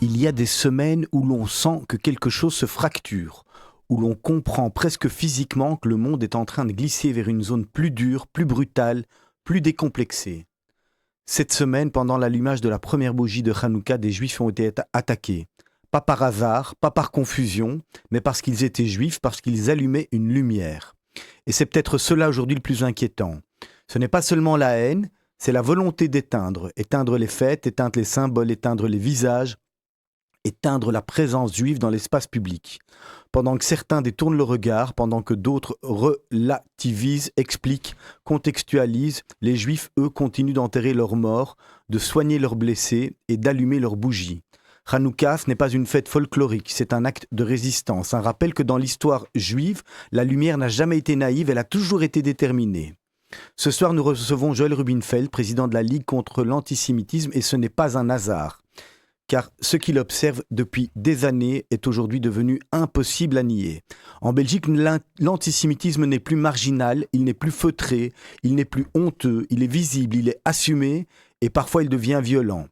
Il y a des semaines où l'on sent que quelque chose se fracture, où l'on comprend presque physiquement que le monde est en train de glisser vers une zone plus dure, plus brutale, plus décomplexée. Cette semaine, pendant l'allumage de la première bougie de Hanouka, des Juifs ont été attaqués. Pas par hasard, pas par confusion, mais parce qu'ils étaient Juifs, parce qu'ils allumaient une lumière. Et c'est peut-être cela aujourd'hui le plus inquiétant. Ce n'est pas seulement la haine, c'est la volonté d'éteindre les fêtes, éteindre les symboles, éteindre les visages, éteindre la présence juive dans l'espace public. Pendant que certains détournent le regard, pendant que d'autres relativisent, expliquent, contextualisent, les Juifs, eux, continuent d'enterrer leurs morts, de soigner leurs blessés et d'allumer leurs bougies. Hanouka, ce n'est pas une fête folklorique, c'est un acte de résistance, un rappel que dans l'histoire juive, la lumière n'a jamais été naïve, elle a toujours été déterminée. Ce soir, nous recevons Joël Rubinfeld, président de la Ligue contre l'antisémitisme, et ce n'est pas un hasard. Car ce qu'il observe depuis des années est aujourd'hui devenu impossible à nier. En Belgique, l'antisémitisme n'est plus marginal, il n'est plus feutré, il n'est plus honteux, il est visible, il est assumé et parfois il devient violent.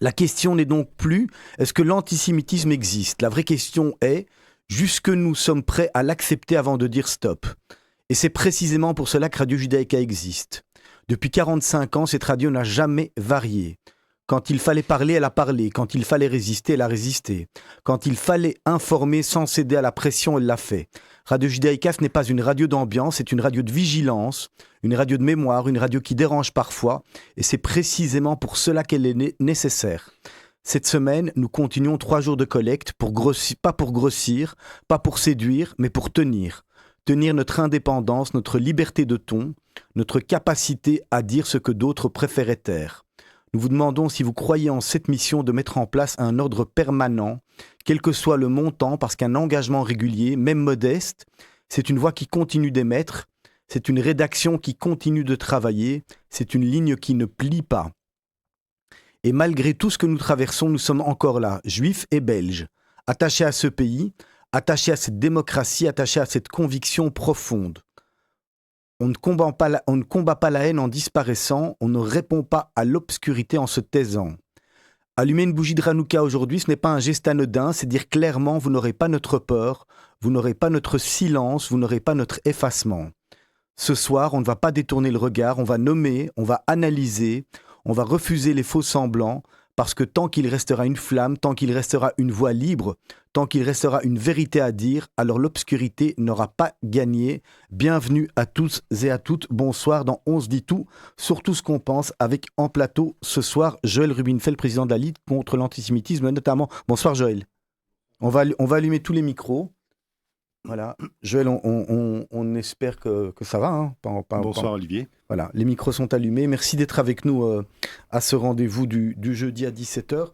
La question n'est donc plus est-ce que l'antisémitisme existe ? La vraie question est jusque nous sommes prêts à l'accepter avant de dire stop. Et c'est précisément pour cela que Radio Judaïka existe. Depuis 45 ans, cette radio n'a jamais varié. Quand il fallait parler, elle a parlé. Quand il fallait résister, elle a résisté. Quand il fallait informer sans céder à la pression, elle l'a fait. Radio Judaïka, ce n'est pas une radio d'ambiance, c'est une radio de vigilance, une radio de mémoire, une radio qui dérange parfois. Et c'est précisément pour cela qu'elle est nécessaire. Cette semaine, nous continuons 3 jours de collecte, pas pour grossir, pas pour séduire, mais pour tenir. Tenir notre indépendance, notre liberté de ton, notre capacité à dire ce que d'autres préféraient taire. Nous vous demandons si vous croyez en cette mission de mettre en place un ordre permanent, quel que soit le montant, parce qu'un engagement régulier, même modeste, c'est une voix qui continue d'émettre, c'est une rédaction qui continue de travailler, c'est une ligne qui ne plie pas. Et malgré tout ce que nous traversons, nous sommes encore là, juifs et belges, attachés à ce pays, attachés à cette démocratie, attachés à cette conviction profonde. On ne combat pas la haine en disparaissant, on ne répond pas à l'obscurité en se taisant. Allumer une bougie de Hanouka aujourd'hui, ce n'est pas un geste anodin, c'est dire clairement vous n'aurez pas notre peur, vous n'aurez pas notre silence, vous n'aurez pas notre effacement. Ce soir, on ne va pas détourner le regard, on va nommer, on va analyser, on va refuser les faux semblants, parce que tant qu'il restera une flamme, tant qu'il restera une voix libre, tant qu'il restera une vérité à dire, alors l'obscurité n'aura pas gagné. Bienvenue à tous et à toutes. Bonsoir dans On se dit tout, sur tout ce qu'on pense, avec en plateau ce soir Joël Rubinfeld, président de la Ligue contre l'antisémitisme notamment. Bonsoir Joël. On va allumer tous les micros. Voilà, Joël, on espère que ça va. Hein. Bonsoir Olivier. Voilà, les micros sont allumés. Merci d'être avec nous à ce rendez-vous du jeudi à 17h.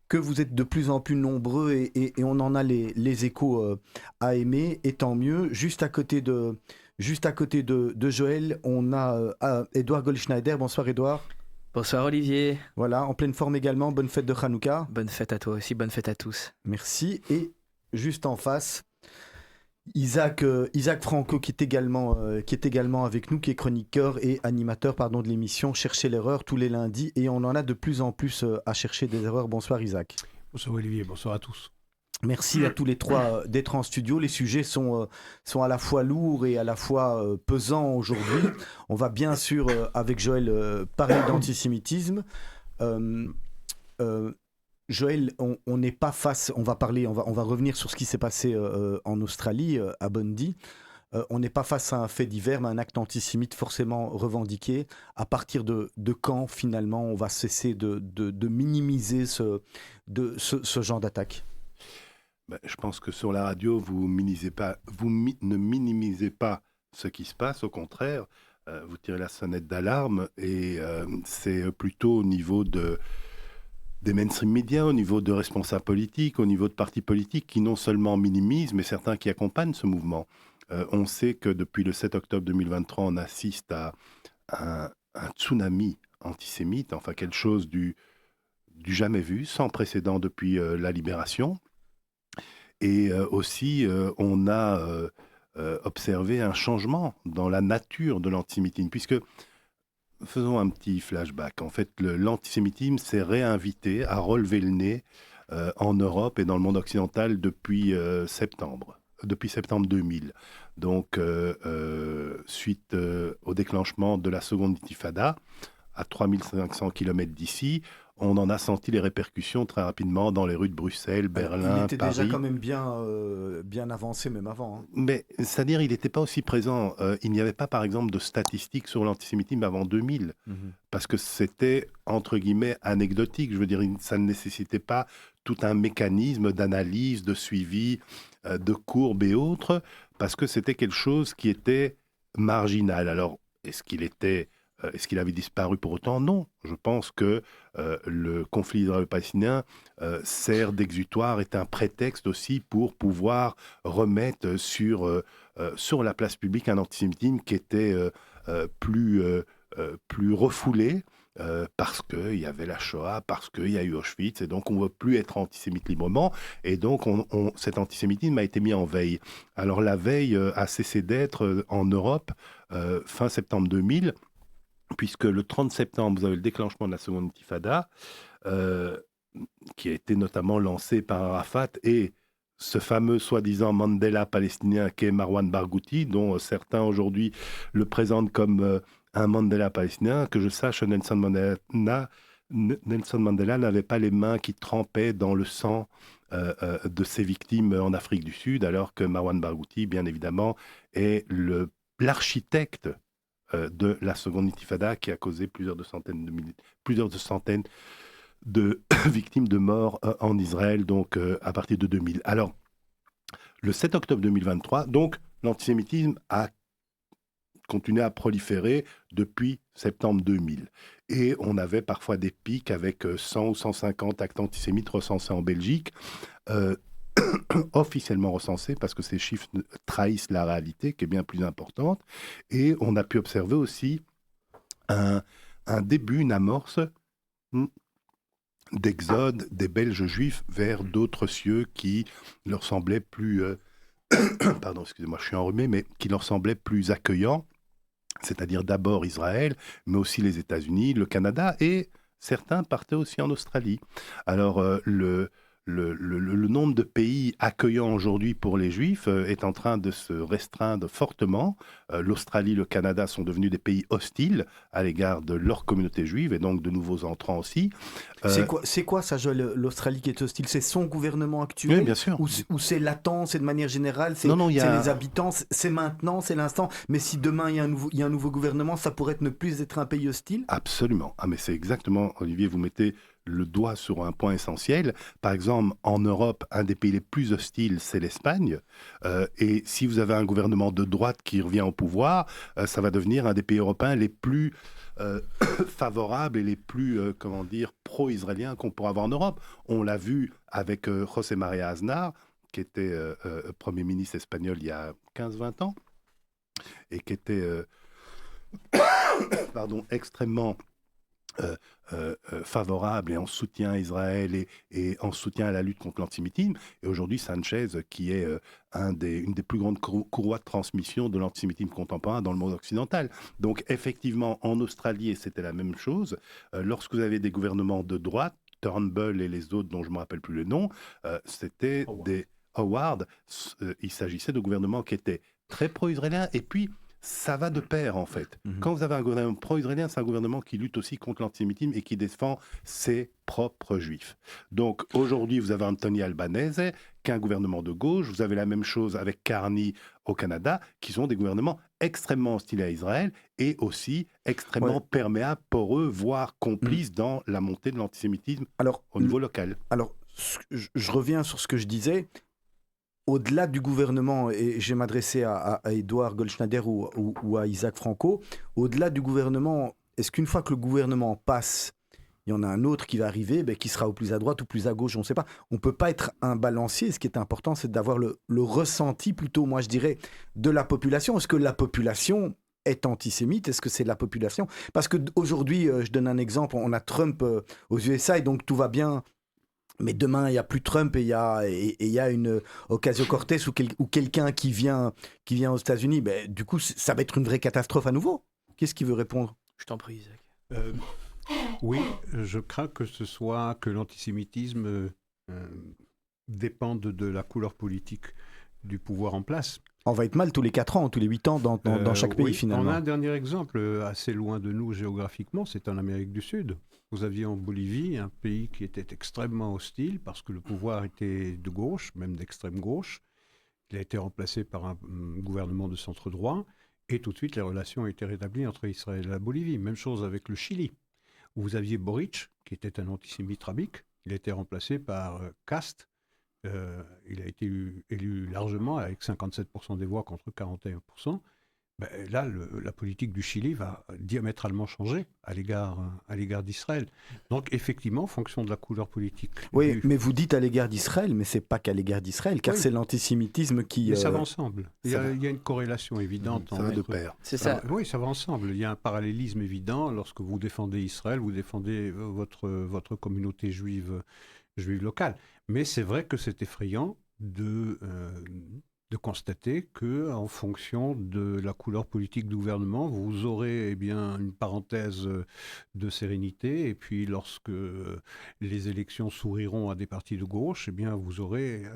Que vous êtes de plus en plus nombreux et on en a les échos à aimer, et tant mieux. Juste à côté de Joël, on a Edouard Goldschneider. Bonsoir Edouard. Bonsoir Olivier. Voilà, en pleine forme également. Bonne fête de Hanouka. Bonne fête à toi aussi, bonne fête à tous. Merci. Et juste en face, Isaac Franco qui est également avec nous, qui est chroniqueur et animateur de l'émission Chercher l'erreur tous les lundis, et on en a de plus en plus à chercher des erreurs. Bonsoir Isaac. Bonsoir Olivier, bonsoir à tous. Merci à tous les trois d'être en studio. Les sujets sont à la fois lourds et à la fois pesants aujourd'hui. On va bien sûr avec Joël parler d'antisémitisme. Joël, on n'est pas face. On va revenir sur ce qui s'est passé en Australie, à Bundy. On n'est pas face à un fait divers, mais un acte antisémite forcément revendiqué. À partir de quand, finalement, on va cesser de minimiser ce genre d'attaque ? Je pense que sur la radio, ne minimisez pas ce qui se passe. Au contraire, vous tirez la sonnette d'alarme et c'est plutôt au niveau des mainstream médias, au niveau de responsables politiques, au niveau de partis politiques qui non seulement minimisent, mais certains qui accompagnent ce mouvement. On sait que depuis le 7 octobre 2023, on assiste à un tsunami antisémite, enfin quelque chose du jamais vu, sans précédent depuis la libération. Et aussi, on a observé un changement dans la nature de l'antisémitisme, puisque, faisons un petit flashback, en fait, l'antisémitisme s'est réinvité à relever le nez en Europe et dans le monde occidental depuis septembre 2000. Donc, suite au déclenchement de la seconde intifada, à 3500 km d'ici, on en a senti les répercussions très rapidement dans les rues de Bruxelles, Berlin, Il était Paris. déjà quand même bien avancé, même avant. Hein. Mais c'est-à-dire, il n'était pas aussi présent. Il n'y avait pas, par exemple, de statistiques sur l'antisémitisme avant 2000, parce que c'était, entre guillemets, anecdotique. Je veux dire, ça ne nécessitait pas tout un mécanisme d'analyse, de suivi, de courbes et autres, parce que c'était quelque chose qui était marginal. Alors, est-ce qu'il avait disparu pour autant? Non. Je pense que le conflit israélo-palestinien sert d'exutoire, est un prétexte aussi pour pouvoir remettre sur la place publique un antisémitisme qui était plus refoulé. Parce qu'il y avait la Shoah, parce qu'il y a eu Auschwitz, et donc on ne veut plus être antisémite librement, et donc cet antisémitisme a été mis en veille. Alors la veille a cessé d'être en Europe fin septembre 2000, puisque le 30 septembre, vous avez le déclenchement de la seconde intifada, qui a été notamment lancé par Arafat, et ce fameux soi-disant Mandela palestinien qu'est Marwan Barghouti, dont certains aujourd'hui le présentent comme un Mandela palestinien. Que je sache, Nelson Mandela n'avait pas les mains qui trempaient dans le sang de ses victimes en Afrique du Sud, alors que Marwan Barghouti, bien évidemment, est l'architecte de la seconde intifada qui a causé plusieurs centaines de victimes de morts en Israël, donc à partir de 2000. Alors, le 7 octobre 2023, donc l'antisémitisme a continué à proliférer depuis septembre 2000. Et on avait parfois des pics avec 100 ou 150 actes antisémites recensés en Belgique, officiellement recensés, parce que ces chiffres trahissent la réalité, qui est bien plus importante. Et on a pu observer aussi un début, une amorce d'exode des Belges juifs vers d'autres cieux qui leur semblaient plus... pardon, excusez-moi, je suis enrhumé, mais qui leur semblaient plus accueillants, c'est-à-dire d'abord Israël, mais aussi les États-Unis, le Canada, et certains partaient aussi en Australie. Alors, le nombre de pays accueillants aujourd'hui pour les Juifs est en train de se restreindre fortement. L'Australie, le Canada sont devenus des pays hostiles à l'égard de leur communauté juive et donc de nouveaux entrants aussi. C'est quoi ça, Joël, l'Australie qui est hostile? C'est son gouvernement actuel? Oui, bien sûr. Ou c'est latent, c'est de manière générale? C'est les habitants, c'est maintenant, c'est l'instant. Mais si demain il y a un nouveau gouvernement, ça pourrait ne plus être un pays hostile? Absolument. Ah, mais c'est exactement, Olivier, vous mettez le doigt sur un point essentiel. Par exemple, en Europe, un des pays les plus hostiles, c'est l'Espagne. Et si vous avez un gouvernement de droite qui revient au pouvoir, ça va devenir un des pays européens les plus favorables et les plus, pro-israéliens qu'on pourra avoir en Europe. On l'a vu avec José María Aznar, qui était Premier ministre espagnol il y a 15-20 ans, et qui était extrêmement... favorable et en soutien à Israël et en soutien à la lutte contre l'antisémitisme. Et aujourd'hui, Sanchez, qui est une des plus grandes courroies de transmission de l'antisémitisme contemporain dans le monde occidental. Donc effectivement, en Australie, c'était la même chose. Lorsque vous avez des gouvernements de droite, Turnbull et les autres dont je ne me rappelle plus le nom, c'était des Howard. Il s'agissait de gouvernements qui étaient très pro-israéliens et puis ça va de pair, en fait. Quand vous avez un gouvernement pro-israélien, c'est un gouvernement qui lutte aussi contre l'antisémitisme et qui défend ses propres juifs. Donc, aujourd'hui, vous avez Anthony Albanese, qui est un gouvernement de gauche. Vous avez la même chose avec Carney au Canada, qui sont des gouvernements extrêmement hostiles à Israël et aussi extrêmement perméables, poreux, voire complices dans la montée de l'antisémitisme au niveau local. Alors, je reviens sur ce que je disais. au-delà du gouvernement, et je vais m'adresser à Édouard Goldschneider ou à Isaac Franco, au-delà du gouvernement, est-ce qu'une fois que le gouvernement passe, il y en a un autre qui va arriver, qui sera au plus à droite ou plus à gauche, on ne sait pas. On ne peut pas être un balancier. Ce qui est important, c'est d'avoir le ressenti plutôt, moi je dirais, de la population. Est-ce que la population est antisémite? Est-ce que c'est la population? Parce qu'aujourd'hui, je donne un exemple, on a Trump aux USA et donc tout va bien. Mais demain, il n'y a plus Trump et il y a une Ocasio-Cortez ou quelqu'un qui vient aux États-Unis. Du coup, ça va être une vraie catastrophe à nouveau. Qu'est-ce qui veut répondre? Je t'en prie, Isaac. Oui, je crains que l'antisémitisme dépende de la couleur politique du pouvoir en place. On va être mal tous les 4 ans, tous les 8 ans dans chaque pays, finalement. On a un dernier exemple assez loin de nous géographiquement, c'est en Amérique du Sud. Vous aviez en Bolivie un pays qui était extrêmement hostile parce que le pouvoir était de gauche, même d'extrême gauche. Il a été remplacé par un gouvernement de centre droit et tout de suite les relations ont été rétablies entre Israël et la Bolivie. Même chose avec le Chili. Vous aviez Boric, qui était un antisémite rabique. Il a été remplacé par Cast. Il a été élu largement, avec 57% des voix contre 41%. Là, la politique du Chili va diamétralement changer à l'égard d'Israël. Donc, effectivement, en fonction de la couleur politique. Oui, mais vous dites à l'égard d'Israël, mais c'est pas qu'à l'égard d'Israël, car c'est l'antisémitisme qui... Mais ça va ensemble. Il y a une corrélation évidente. Ça va de pair. C'est ça. Oui, ça va ensemble. Il y a un parallélisme évident. Lorsque vous défendez Israël, vous défendez votre communauté juive locale. Mais c'est vrai que c'est effrayant de constater qu'en fonction de la couleur politique du gouvernement, vous aurez une parenthèse de sérénité, et puis lorsque les élections s'ouvriront à des partis de gauche, vous aurez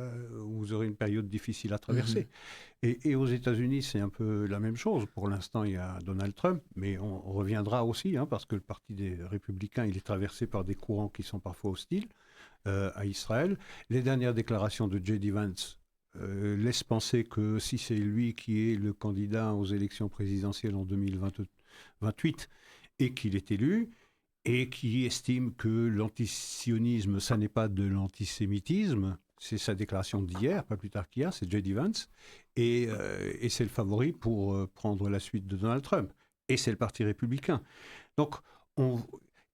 une période difficile à traverser. Et aux États-Unis, c'est un peu la même chose. Pour l'instant, il y a Donald Trump, mais on reviendra aussi, parce que le Parti des Républicains, il est traversé par des courants qui sont parfois hostiles à Israël. Les dernières déclarations de J.D. Vance laisse penser que si c'est lui qui est le candidat aux élections présidentielles en 2028 et qu'il est élu, et qui estime que l'antisionisme, ça n'est pas de l'antisémitisme, c'est sa déclaration d'hier, pas plus tard qu'hier, c'est J.D. Vance, et c'est le favori pour prendre la suite de Donald Trump, et c'est le Parti républicain. Donc,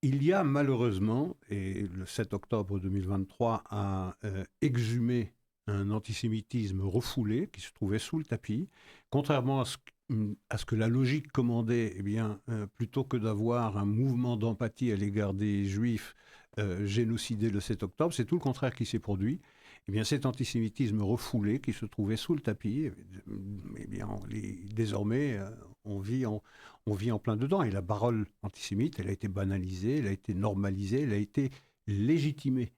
il y a malheureusement, et le 7 octobre 2023 a exhumé un antisémitisme refoulé qui se trouvait sous le tapis, contrairement à ce que la logique commandait. Plutôt que d'avoir un mouvement d'empathie à l'égard des Juifs génocidés le 7 octobre, c'est tout le contraire qui s'est produit. Cet antisémitisme refoulé qui se trouvait sous le tapis, désormais, on vit en plein dedans. Et la parole antisémite, elle a été banalisée, elle a été normalisée, elle a été légitimée.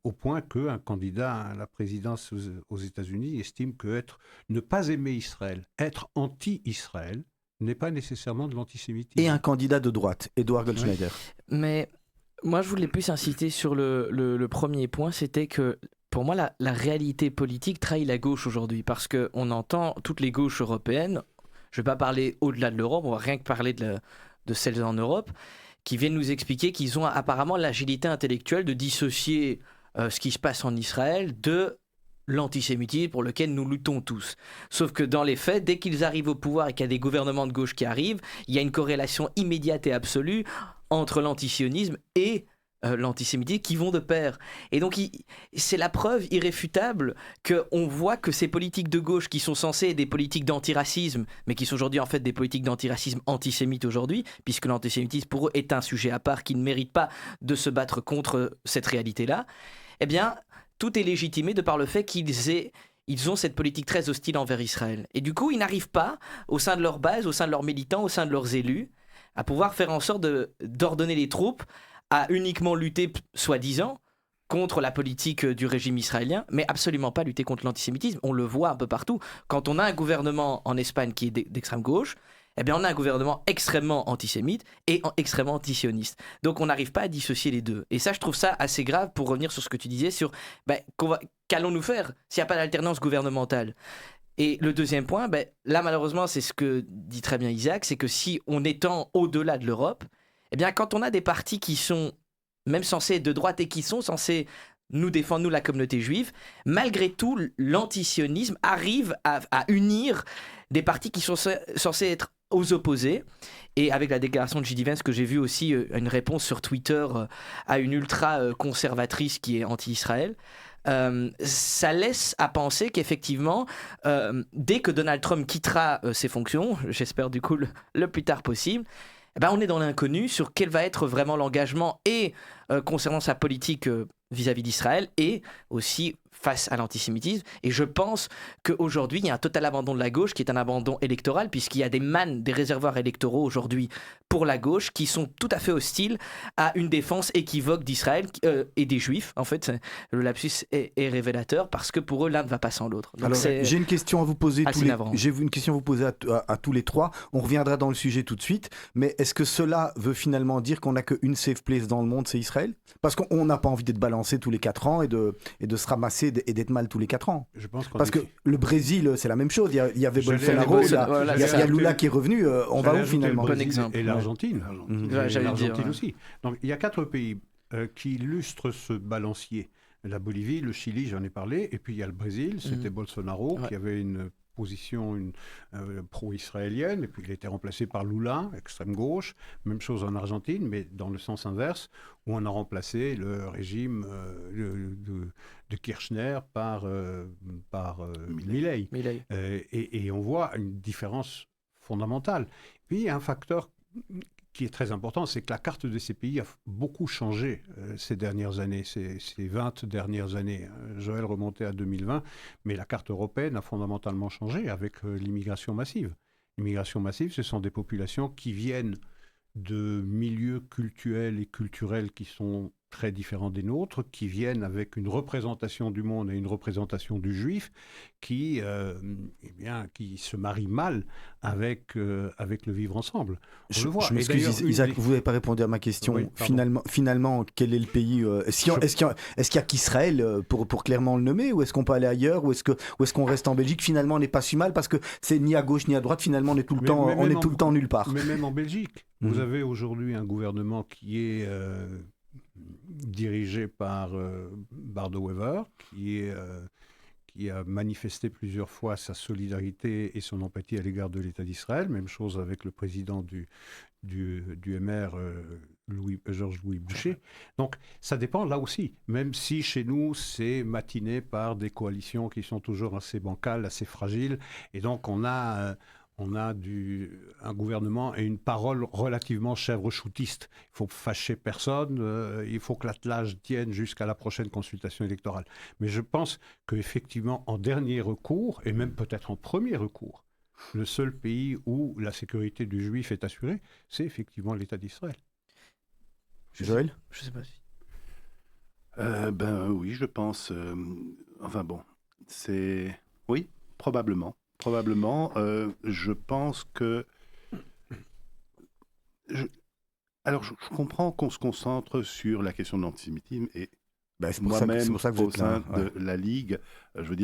Au point qu'un candidat à la présidence aux États-Unis estime que ne pas aimer Israël, être anti-Israël, n'est pas nécessairement de l'antisémitisme. Et un candidat de droite, Édouard Goldschneider. Oui. Mais moi, je voulais plus insister sur le premier point, c'était que pour moi, la réalité politique trahit la gauche aujourd'hui, parce qu'on entend toutes les gauches européennes, je ne vais pas parler au-delà de l'Europe, on va rien que parler de celles en Europe, qui viennent nous expliquer qu'ils ont apparemment l'agilité intellectuelle de dissocier ce qui se passe en Israël de l'antisémitisme pour lequel nous luttons tous. Sauf que dans les faits, dès qu'ils arrivent au pouvoir et qu'il y a des gouvernements de gauche qui arrivent, il y a une corrélation immédiate et absolue entre l'antisionisme et l'antisémitisme qui vont de pair. Et donc, c'est la preuve irréfutable qu'on voit que ces politiques de gauche qui sont censées être des politiques d'antiracisme, mais qui sont aujourd'hui en fait des politiques d'antiracisme antisémites aujourd'hui, puisque l'antisémitisme pour eux est un sujet à part qui ne mérite pas de se battre contre cette réalité-là, tout est légitimé de par le fait qu'ils ont cette politique très hostile envers Israël. Et du coup, ils n'arrivent pas, au sein de leur base, au sein de leurs militants, au sein de leurs élus, à pouvoir faire en sorte d'ordonner les troupes à uniquement lutter, soi-disant, contre la politique du régime israélien, mais absolument pas lutter contre l'antisémitisme. On le voit un peu partout. Quand on a un gouvernement en Espagne qui est d'extrême gauche, on a un gouvernement extrêmement antisémite et extrêmement antisioniste. Donc on n'arrive pas à dissocier les deux. Et ça, je trouve ça assez grave pour revenir sur ce que tu disais sur qu'allons-nous faire s'il n'y a pas d'alternance gouvernementale ? Et le deuxième point, là malheureusement, c'est ce que dit très bien Isaac, c'est que si on étend au-delà de l'Europe, quand on a des partis qui sont même censés être de droite et qui sont censés nous défendre, nous, la communauté juive. Malgré tout, l'antisionisme arrive à unir des partis qui sont censés être aux opposés. Et avec la déclaration de J.D. Vance, que j'ai vu aussi une réponse sur Twitter à une ultra-conservatrice qui est anti-Israël, ça laisse à penser qu'effectivement, dès que Donald Trump quittera ses fonctions, j'espère du coup le plus tard possible, on est dans l'inconnu sur quel va être vraiment l'engagement et concernant sa politique vis-à-vis d'Israël et aussi face à l'antisémitisme. Et je pense qu'aujourd'hui, il y a un total abandon de la gauche qui est un abandon électoral, puisqu'il y a des réservoirs électoraux aujourd'hui pour la gauche qui sont tout à fait hostiles à une défense équivoque d'Israël et des Juifs. En fait, le lapsus est révélateur parce que pour eux, l'un ne va pas sans l'autre. Donc alors, j'ai une question à vous poser à tous les trois. On reviendra dans le sujet tout de suite. Mais est-ce que cela veut finalement dire qu'on n'a qu'une safe place dans le monde, c'est Israël ? Parce qu'on n'a pas envie d'être balancé tous les 4 ans et de se ramasser et d'être mal tous les 4 ans. Parce que le Brésil, c'est la même chose. Il y avait Bolsonaro, il y a Lula qui est revenu. On va où finalement ? Bon exemple. Et l'Argentine. J'allais L'Argentine aussi. Donc il y a 4 pays qui illustrent ce balancier. La Bolivie, le Chili, j'en ai parlé. Et puis il y a le Brésil, c'était Bolsonaro qui avait une position pro-israélienne, et puis il a été remplacé par Lula, extrême gauche. Même chose en Argentine, mais dans le sens inverse, où on a remplacé le régime de Kirchner par Milei. Et on voit une différence fondamentale. Puis il y a un facteur qui est très important, c'est que la carte de ces pays a beaucoup changé ces dernières années, ces 20 dernières années. Joël remontait à 2020, mais la carte européenne a fondamentalement changé avec l'immigration massive. L'immigration massive, ce sont des populations qui viennent de milieux culturels et culturels qui sont très différents des nôtres, qui viennent avec une représentation du monde et une représentation du juif qui se marient mal avec le vivre ensemble. Je m'excuse, Isaac, vous n'avez pas répondu à ma question. Oui, finalement, quel est le pays Est-ce qu'il y a qu'Israël pour clairement le nommer, ou est-ce qu'on peut aller ailleurs, ou est-ce qu'on reste en Belgique? Finalement, on n'est pas si mal parce que c'est ni à gauche ni à droite. Finalement, on est tout le temps nulle part. Mais même en Belgique, vous avez aujourd'hui un gouvernement qui est dirigé par Bart De Wever, qui a manifesté plusieurs fois sa solidarité et son empathie à l'égard de l'État d'Israël. Même chose avec le président du MR, Georges-Louis Boucher. Donc, ça dépend là aussi, même si chez nous, c'est matiné par des coalitions qui sont toujours assez bancales, assez fragiles. Et donc, on a un gouvernement et une parole relativement chèvre-choutiste. Il faut fâcher personne, il faut que l'attelage tienne jusqu'à la prochaine consultation électorale. Mais je pense qu'effectivement, en dernier recours, et même peut-être en premier recours, le seul pays où la sécurité du juif est assurée, c'est effectivement l'État d'Israël. Joël ? Je ne sais pas si... oui, je pense... Oui, probablement. Probablement, je pense que... Je comprends qu'on se concentre sur la question de l'antisémitisme et moi-même, au sein de la Ligue,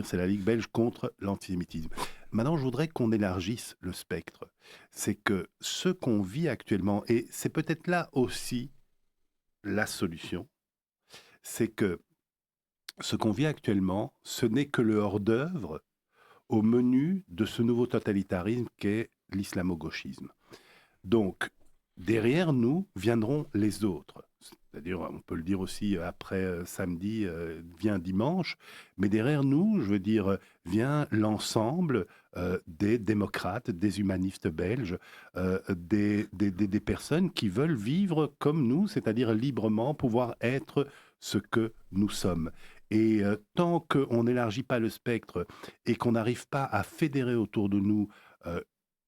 c'est la Ligue belge contre l'antisémitisme. Maintenant, je voudrais qu'on élargisse le spectre. C'est que ce qu'on vit actuellement, et c'est peut-être là aussi la solution, c'est que ce qu'on vit actuellement, ce n'est que le hors-d'œuvre au menu de ce nouveau totalitarisme qu'est l'islamo-gauchisme. Donc, derrière nous viendront les autres. C'est-à-dire, on peut le dire aussi après samedi, vient dimanche, mais derrière nous, vient l'ensemble des démocrates, des humanistes belges, des personnes qui veulent vivre comme nous, c'est-à-dire librement pouvoir être ce que nous sommes. Et tant qu'on n'élargit pas le spectre et qu'on n'arrive pas à fédérer autour de nous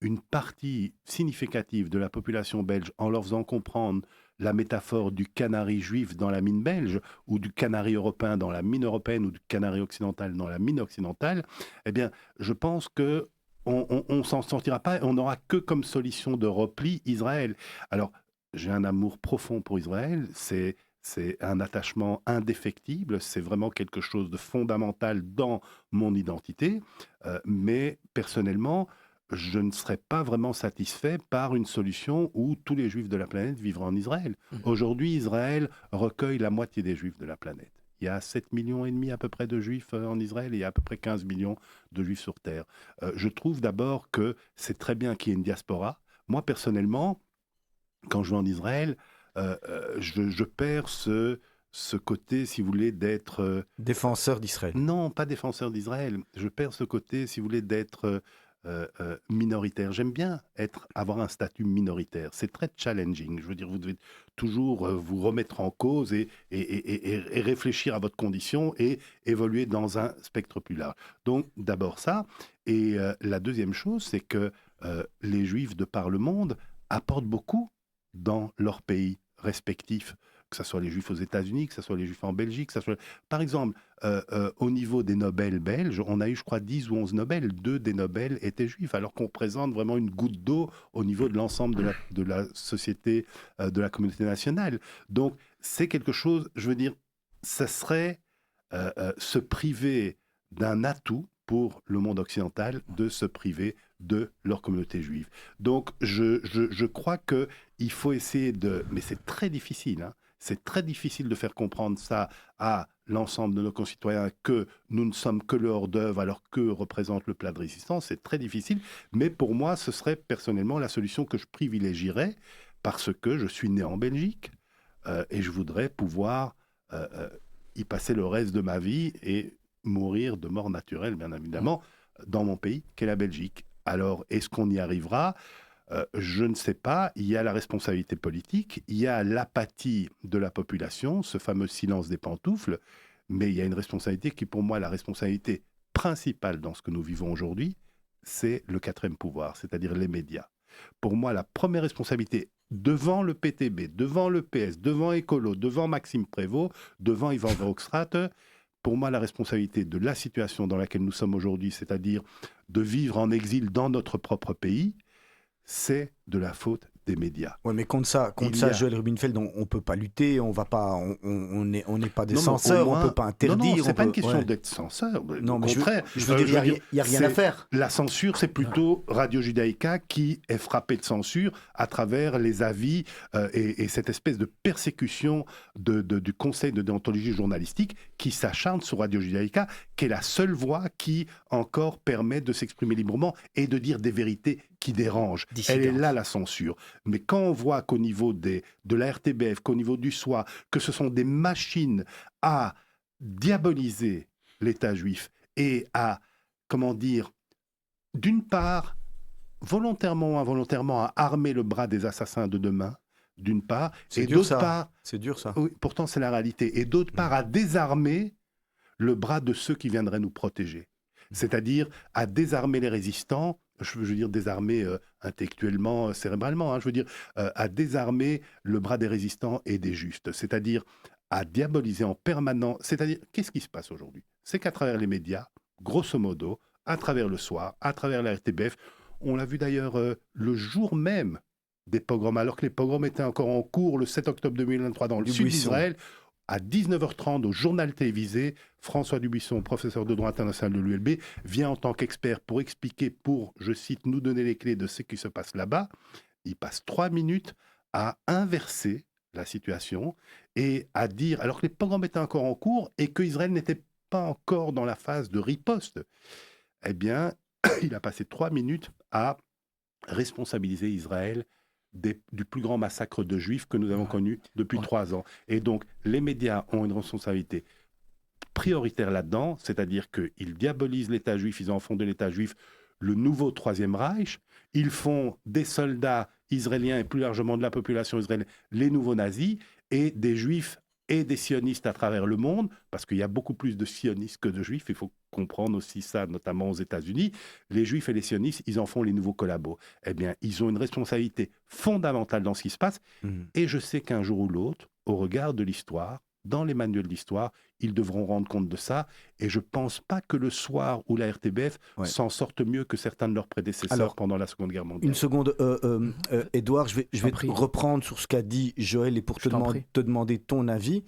une partie significative de la population belge en leur faisant comprendre la métaphore du canari juif dans la mine belge, ou du canari européen dans la mine européenne, ou du canari occidental dans la mine occidentale, eh bien, je pense que on s'en sortira pas, on n'aura que comme solution de repli Israël. Alors, j'ai un amour profond pour Israël, c'est un attachement indéfectible, c'est vraiment quelque chose de fondamental dans mon identité, mais personnellement, je ne serais pas vraiment satisfait par une solution où tous les juifs de la planète vivraient en Israël. Aujourd'hui, Israël recueille la moitié des juifs de la planète. Il y a 7,5 millions à peu près de juifs en Israël et il y a à peu près 15 millions de juifs sur Terre. Je trouve d'abord que c'est très bien qu'il y ait une diaspora. Moi, personnellement, quand je vais en Israël, je perds ce côté, si vous voulez, d'être... Défenseur d'Israël. Non, pas défenseur d'Israël. Je perds ce côté, si vous voulez, d'être minoritaire. J'aime bien avoir un statut minoritaire. C'est très challenging. Je veux dire, vous devez toujours vous remettre en cause et réfléchir à votre condition et évoluer dans un spectre plus large. Donc, d'abord ça. Et la deuxième chose, c'est que les Juifs de par le monde apportent beaucoup dans leur pays respectif, que ce soit les Juifs aux États-Unis, que ce soit les Juifs en Belgique, que ce soit... Par exemple, au niveau des Nobel belges, on a eu, je crois, 10 ou 11 Nobel. 2 des Nobel étaient Juifs, alors qu'on présente vraiment une goutte d'eau au niveau de l'ensemble de la société, de la communauté nationale. Donc, c'est quelque chose, je veux dire, ça serait se priver d'un atout pour le monde occidental de se priver de leur communauté juive. Donc, je crois qu'il faut essayer de... Mais c'est très difficile, hein. C'est très difficile de faire comprendre ça à l'ensemble de nos concitoyens que nous ne sommes que le hors-d'œuvre alors que représente le plat de résistance. C'est très difficile, mais pour moi, ce serait personnellement la solution que je privilégierais parce que je suis né en Belgique et je voudrais pouvoir y passer le reste de ma vie et mourir de mort naturelle, bien évidemment, dans mon pays, qu'est la Belgique. Alors, est-ce qu'on y arrivera ? Je ne sais pas. Il y a la responsabilité politique, il y a l'apathie de la population, ce fameux silence des pantoufles, mais il y a une responsabilité qui, pour moi, la responsabilité principale dans ce que nous vivons aujourd'hui, c'est le quatrième pouvoir, c'est-à-dire les médias. Pour moi, la première responsabilité devant le PTB, devant le PS, devant Écolo, devant Maxime Prévost, devant Yvan Verhofstadt, pour moi, la responsabilité de la situation dans laquelle nous sommes aujourd'hui, c'est-à-dire de vivre en exil dans notre propre pays, c'est de la faute des médias. Oui, mais contre ça, Joël Rubinfeld, on ne peut pas lutter, on n'est pas des non, censeurs, on ne peut pas interdire. Non, ce n'est pas une question d'être censeur. Non, au mais contraire, je veux dire, il n'y a rien à faire. La censure, c'est plutôt Radio Judaïka qui est frappée de censure à travers les avis et cette espèce de persécution du Conseil de déontologie journalistique qui s'acharne sur Radio Judaïka, qui est la seule voix qui encore permet de s'exprimer librement et de dire des vérités qui dérangent. Elle est là, la censure. Mais quand on voit qu'au niveau de la RTBF, qu'au niveau du SOA, que ce sont des machines à diaboliser l'État juif et à, comment dire, d'une part, volontairement ou involontairement, à armer le bras des assassins de demain, d'une part, et d'autre part... C'est dur, ça. Oui, pourtant, c'est la réalité. Et d'autre part, à désarmer le bras de ceux qui viendraient nous protéger. C'est-à-dire à désarmer les résistants, je veux dire désarmer intellectuellement, cérébralement, hein, je veux dire à désarmer le bras des résistants et des justes, c'est-à-dire à diaboliser en permanence. C'est-à-dire, qu'est-ce qui se passe aujourd'hui ? C'est qu'à travers les médias, grosso modo, à travers le soir, à travers la RTBF, on l'a vu d'ailleurs le jour même des pogroms, alors que les pogroms étaient encore en cours le 7 octobre 2023 dans le sud d'Israël, à 19h30 au journal télévisé, François Dubuisson, professeur de droit international de l'ULB, vient en tant qu'expert pour expliquer, pour, je cite, nous donner les clés de ce qui se passe là-bas. Il passe 3 minutes à inverser la situation et à dire, alors que les pogroms étaient encore en cours et qu'Israël n'était pas encore dans la phase de riposte, eh bien, il a passé 3 minutes à responsabiliser Israël du plus grand massacre de juifs que nous avons connu depuis 3 ans. Et donc, les médias ont une responsabilité prioritaire là-dedans, c'est-à-dire qu'ils diabolisent l'État juif, ils en font de l'État juif le nouveau Troisième Reich, ils font des soldats israéliens et plus largement de la population israélienne les nouveaux nazis, et des juifs et des sionistes à travers le monde, parce qu'il y a beaucoup plus de sionistes que de juifs, il faut comprendre aussi ça, notamment aux États-Unis. Les juifs et les sionistes, ils en font les nouveaux collabos. Eh bien, ils ont une responsabilité fondamentale dans ce qui se passe, et je sais qu'un jour ou l'autre, au regard de l'histoire, dans les manuels d'histoire, ils devront rendre compte de ça, et je ne pense pas que le Soir ou la RTBF s'en sortent mieux que certains de leurs prédécesseurs pendant la Seconde Guerre mondiale. Une seconde, Édouard, je vais reprendre sur ce qu'a dit Joël et pour te demander ton avis,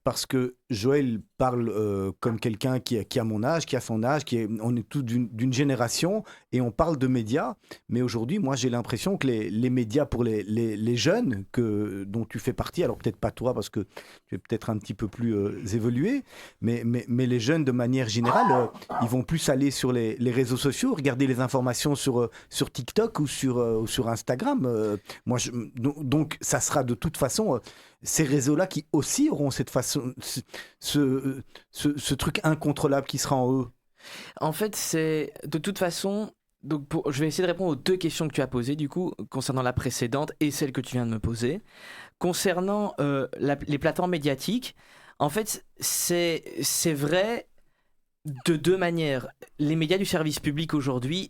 parce que Joël parle comme quelqu'un qui a mon âge, qui a son âge, on est tous d'une génération et on parle de médias. Mais aujourd'hui, moi, j'ai l'impression que les médias pour les jeunes dont tu fais partie, alors peut-être pas toi parce que tu es peut-être un petit peu plus évolué, mais les jeunes de manière générale, ils vont plus aller sur les réseaux sociaux, regarder les informations sur TikTok ou sur Instagram. Donc, ça sera de toute façon ces réseaux-là qui aussi auront cette façon, ce truc incontrôlable qui sera en eux. En fait, c'est de toute façon. Donc je vais essayer de répondre aux 2 questions que tu as posées, du coup, concernant la précédente et celle que tu viens de me poser. Concernant les plateformes médiatiques, en fait, c'est vrai de 2 manières. Les médias du service public aujourd'hui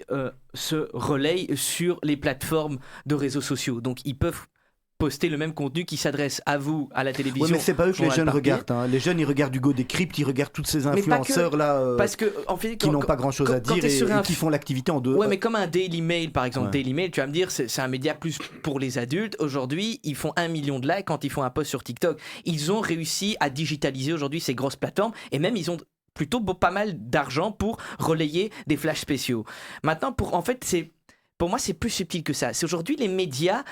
se relayent sur les plateformes de réseaux sociaux. Donc ils peuvent poster le même contenu qui s'adresse à vous, à la télévision. Oui, mais c'est pas eux que les jeunes regardent. Hein. Les jeunes, ils regardent Hugo Décrypte, ils regardent toutes ces influenceurs là, parce que, en fait, qui n'ont pas grand-chose à dire et qui font l'activité en deux. Ouais, mais comme un Daily Mail, par exemple. Ouais. Daily Mail, tu vas me dire, c'est un média plus pour les adultes. Aujourd'hui, ils font 1 million de likes quand ils font un post sur TikTok. Ils ont réussi à digitaliser aujourd'hui ces grosses plateformes et même ils ont plutôt pas mal d'argent pour relayer des flashs spéciaux. Maintenant, pour moi, c'est plus subtil que ça. C'est aujourd'hui les médias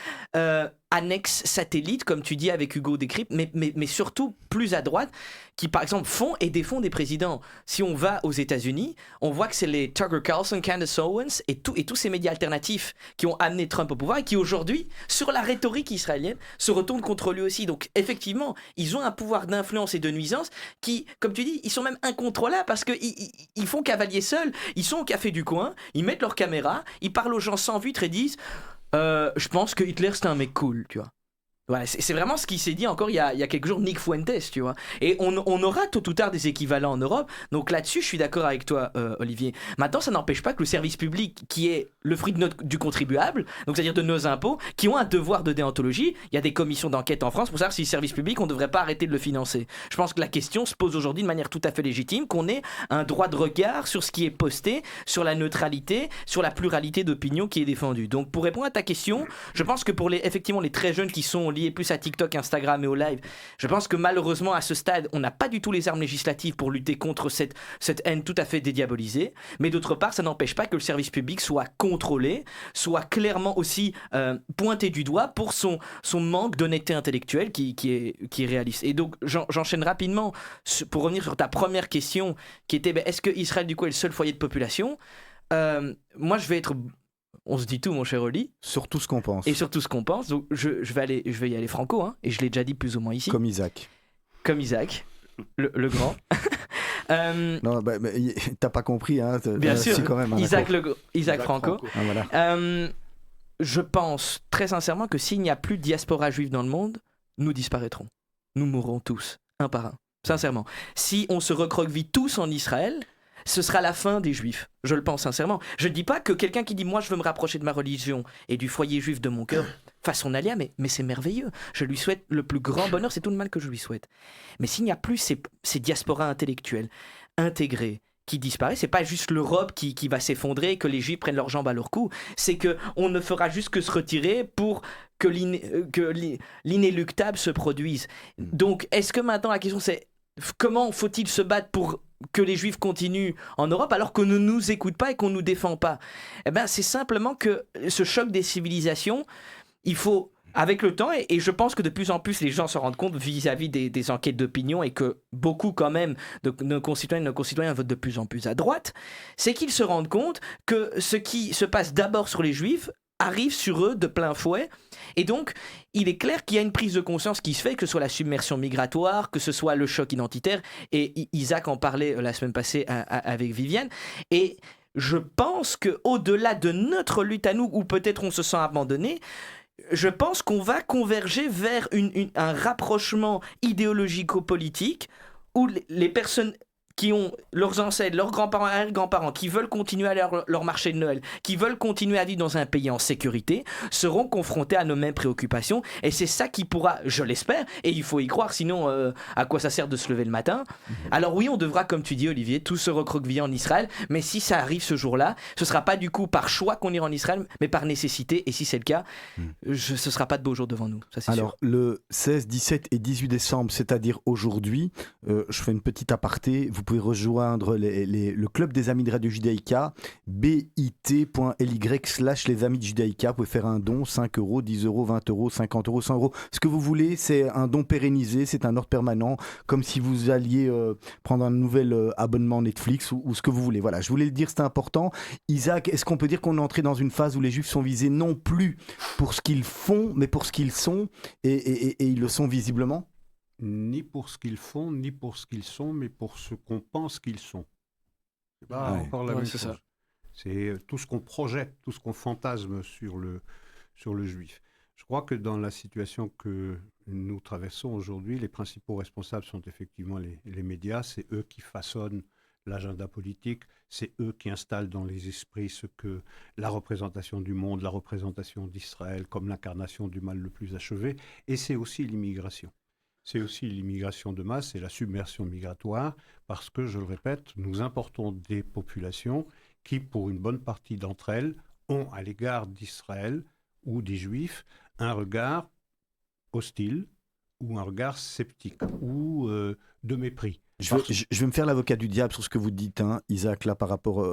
annexes satellites, comme tu dis avec Hugo Décrypte, mais surtout plus à droite, qui par exemple font et défont des présidents. Si on va aux États-Unis, on voit que c'est les Tucker Carlson, Candace Owens et tous ces médias alternatifs qui ont amené Trump au pouvoir et qui aujourd'hui, sur la rhétorique israélienne, se retournent contre lui aussi. Donc effectivement, ils ont un pouvoir d'influence et de nuisance qui, comme tu dis, ils sont même incontrôlables parce qu'ils font cavalier seul. Ils sont au café du coin, ils mettent leur caméra, ils parlent aux gens sans vitre et disent je pense que Hitler c'était un mec cool, tu vois. Voilà, c'est vraiment ce qui s'est dit encore il y a quelques jours, Nick Fuentes, tu vois. Et on aura tôt ou tard des équivalents en Europe. Donc là-dessus, je suis d'accord avec toi, Olivier. Maintenant, ça n'empêche pas que le service public, qui est le fruit du contribuable, donc c'est-à-dire de nos impôts, qui ont un devoir de déontologie, il y a des commissions d'enquête en France pour savoir si le service public, on ne devrait pas arrêter de le financer. Je pense que la question se pose aujourd'hui de manière tout à fait légitime, qu'on ait un droit de regard sur ce qui est posté, sur la neutralité, sur la pluralité d'opinion qui est défendue. Donc pour répondre à ta question, je pense que pour effectivement les très jeunes qui sont liés plus à TikTok, Instagram et au live, je pense que malheureusement à ce stade on n'a pas du tout les armes législatives pour lutter contre cette haine tout à fait dédiabolisée, mais d'autre part ça n'empêche pas que le service public soit contrôlé, soit clairement aussi pointé du doigt pour son manque d'honnêteté intellectuelle qui est réaliste. Et donc j'enchaîne rapidement pour revenir sur ta première question qui était est-ce que Israël du coup est le seul foyer de population. Moi je vais être... On se dit tout, mon cher Oli. Sur tout ce qu'on pense. Et sur tout ce qu'on pense. Donc, je vais y aller franco, hein, et je l'ai déjà dit plus ou moins ici. Comme Isaac. Comme Isaac, le grand. Non, t'as pas compris, hein. Bien sûr, quand même, Isaac Franco. Ah, voilà. Je pense très sincèrement que s'il n'y a plus de diaspora juive dans le monde, nous disparaîtrons. Nous mourrons tous, un par un. Sincèrement. Si on se recroqueville tous en Israël, ce sera la fin des juifs. Je le pense sincèrement. Je ne dis pas que quelqu'un qui dit « moi je veux me rapprocher de ma religion et du foyer juif de mon cœur » fasse son alia, mais c'est merveilleux. Je lui souhaite le plus grand bonheur, c'est tout le mal que je lui souhaite. Mais s'il n'y a plus ces diasporas intellectuelles intégrées qui disparaissent, c'est pas juste l'Europe qui va s'effondrer, que les juifs prennent leurs jambes à leur cou, c'est qu'on ne fera juste que se retirer pour que l'inéluctable se produise. Donc est-ce que maintenant la question c'est comment faut-il se battre pour que les juifs continuent en Europe alors qu'on ne nous écoute pas et qu'on ne nous défend pas? Eh ben, c'est simplement que ce choc des civilisations, il faut, avec le temps, et je pense que de plus en plus les gens se rendent compte vis-à-vis des enquêtes d'opinion et que beaucoup quand même de nos concitoyennes et nos concitoyens votent de plus en plus à droite, c'est qu'ils se rendent compte que ce qui se passe d'abord sur les juifs arrive sur eux de plein fouet. Et donc, il est clair qu'il y a une prise de conscience qui se fait, que ce soit la submersion migratoire, que ce soit le choc identitaire. Et Isaac en parlait la semaine passée avec Viviane. Et je pense qu'au-delà de notre lutte à nous, où peut-être on se sent abandonné, je pense qu'on va converger vers un rapprochement idéologico-politique où les personnes qui ont leurs ancêtres, leurs grands-parents, arrière-grands-parents, qui veulent continuer à aller à leur marché de Noël, qui veulent continuer à vivre dans un pays en sécurité, seront confrontés à nos mêmes préoccupations. Et c'est ça qui pourra, je l'espère, et il faut y croire, sinon à quoi ça sert de se lever le matin. Alors oui, on devra, comme tu dis Olivier, tous se recroqueviller en Israël, mais si ça arrive ce jour-là, ce ne sera pas du coup par choix qu'on ira en Israël, mais par nécessité. Et si c'est le cas, ce ne sera pas de beau jour devant nous. Ça, c'est Alors, sûr. le 16, 17 et 18 décembre, c'est-à-dire aujourd'hui, je fais une petite aparté, vous pouvez rejoindre le club des Amis de Radio Judaïka, bit.ly/les Amis de Judaïka. Vous pouvez faire un don, 5 €, 10 €, 20 €, 50 €, 100 €. Ce que vous voulez, c'est un don pérennisé, c'est un ordre permanent, comme si vous alliez prendre un nouvel abonnement Netflix ou ce que vous voulez. Voilà, je voulais le dire, c'est important. Isaac, est-ce qu'on peut dire qu'on est entré dans une phase où les Juifs sont visés non plus pour ce qu'ils font, mais pour ce qu'ils sont, et ils le sont visiblement? Ni pour ce qu'ils font, ni pour ce qu'ils sont, mais pour ce qu'on pense qu'ils sont. C'est pas Ouais. encore la Ouais, même c'est chose. ça. C'est tout ce qu'on projette, tout ce qu'on fantasme sur le juif. Je crois que dans la situation que nous traversons aujourd'hui, les principaux responsables sont effectivement les médias. C'est eux qui façonnent l'agenda politique, c'est eux qui installent dans les esprits ce que la représentation du monde, la représentation d'Israël comme l'incarnation du mal le plus achevé, et c'est aussi l'immigration. C'est aussi l'immigration de masse et la submersion migratoire, parce que, je le répète, nous importons des populations qui, pour une bonne partie d'entre elles, ont à l'égard d'Israël ou des Juifs un regard hostile ou un regard sceptique ou de mépris. Je vais me faire l'avocat du diable sur ce que vous dites, hein, Isaac, là, par rapport...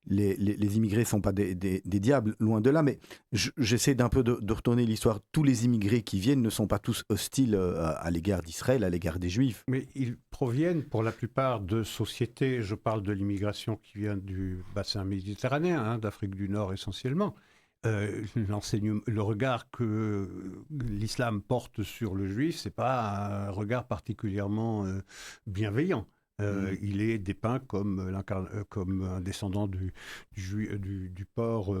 les immigrés ne sont pas des diables, loin de là, mais j'essaie d'un peu de retourner l'histoire. Tous les immigrés qui viennent ne sont pas tous hostiles à l'égard d'Israël, à l'égard des Juifs. Mais ils proviennent pour la plupart de sociétés, je parle de l'immigration qui vient du bassin méditerranéen, hein, d'Afrique du Nord essentiellement. Le regard que l'islam porte sur le juif, c'est pas un regard particulièrement bienveillant. Il est dépeint comme un descendant du porc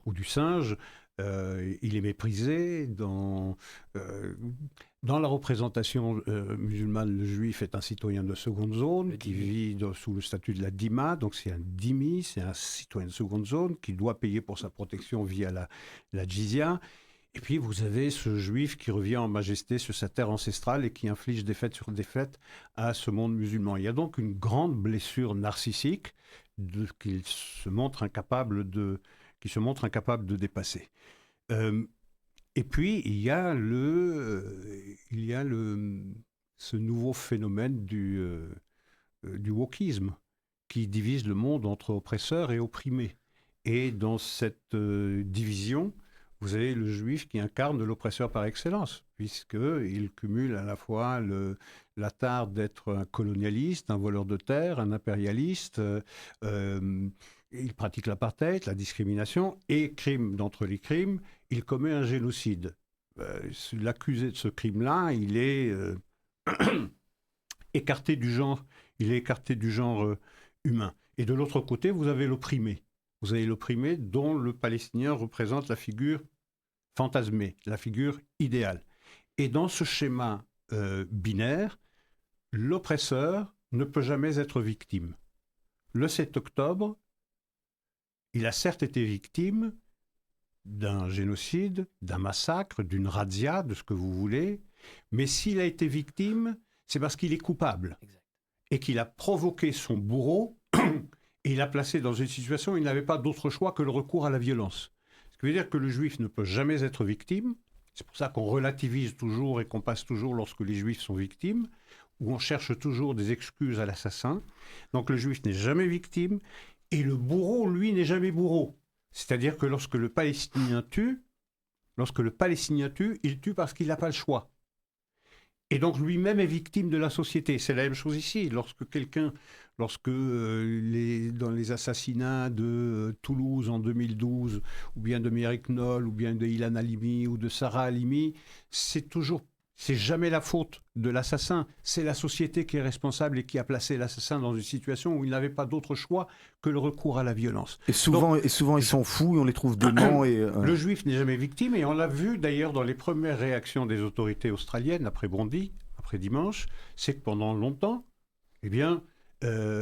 ou du singe. Il est méprisé dans la représentation musulmane. Le juif est un citoyen de seconde zone qui vit sous le statut de la dima, donc c'est un dhimmi, c'est un citoyen de seconde zone qui doit payer pour sa protection via la jizya. Et puis vous avez ce juif qui revient en majesté sur sa terre ancestrale et qui inflige défaite sur défaite à ce monde musulman. Il y a donc une grande blessure narcissique qu'il se montre incapable de dépasser. Et puis il y a ce nouveau phénomène du wokisme qui divise le monde entre oppresseurs et opprimés. Et dans cette division, vous avez le juif qui incarne l'oppresseur par excellence, puisqu'il cumule à la fois la tare d'être un colonialiste, un voleur de terre, un impérialiste. Il pratique l'apartheid, la discrimination, et crime d'entre les crimes, il commet un génocide. L'accusé de ce crime-là, il est écarté du genre humain. Et de l'autre côté, vous avez l'opprimé. Vous avez l'opprimé dont le Palestinien représente la figure fantasmée, la figure idéale. Et dans ce schéma binaire, l'oppresseur ne peut jamais être victime. Le 7 octobre, il a certes été victime d'un génocide, d'un massacre, d'une razzia, de ce que vous voulez, mais s'il a été victime, c'est parce qu'il est coupable. Exact. Et qu'il a provoqué son bourreau et il l'a placé dans une situation où il n'avait pas d'autre choix que le recours à la violence. Ce qui veut dire que le juif ne peut jamais être victime. C'est pour ça qu'on relativise toujours et qu'on passe toujours lorsque les juifs sont victimes, où on cherche toujours des excuses à l'assassin. Donc le juif n'est jamais victime et le bourreau, lui, n'est jamais bourreau. C'est-à-dire que lorsque le Palestinien tue, il tue parce qu'il n'a pas le choix. Et donc lui-même est victime de la société. C'est la même chose ici. Dans les assassinats de Toulouse en 2012, ou bien de Mireille Knoll, ou bien de Ilan Halimi, ou de Sarah Halimi, c'est jamais la faute de l'assassin. C'est la société qui est responsable et qui a placé l'assassin dans une situation où il n'avait pas d'autre choix que le recours à la violence. Et souvent ils sont fous et on les trouve déments. Le juif n'est jamais victime, et on l'a vu d'ailleurs dans les premières réactions des autorités australiennes après Bondi, après dimanche, c'est que pendant longtemps, Eh bien,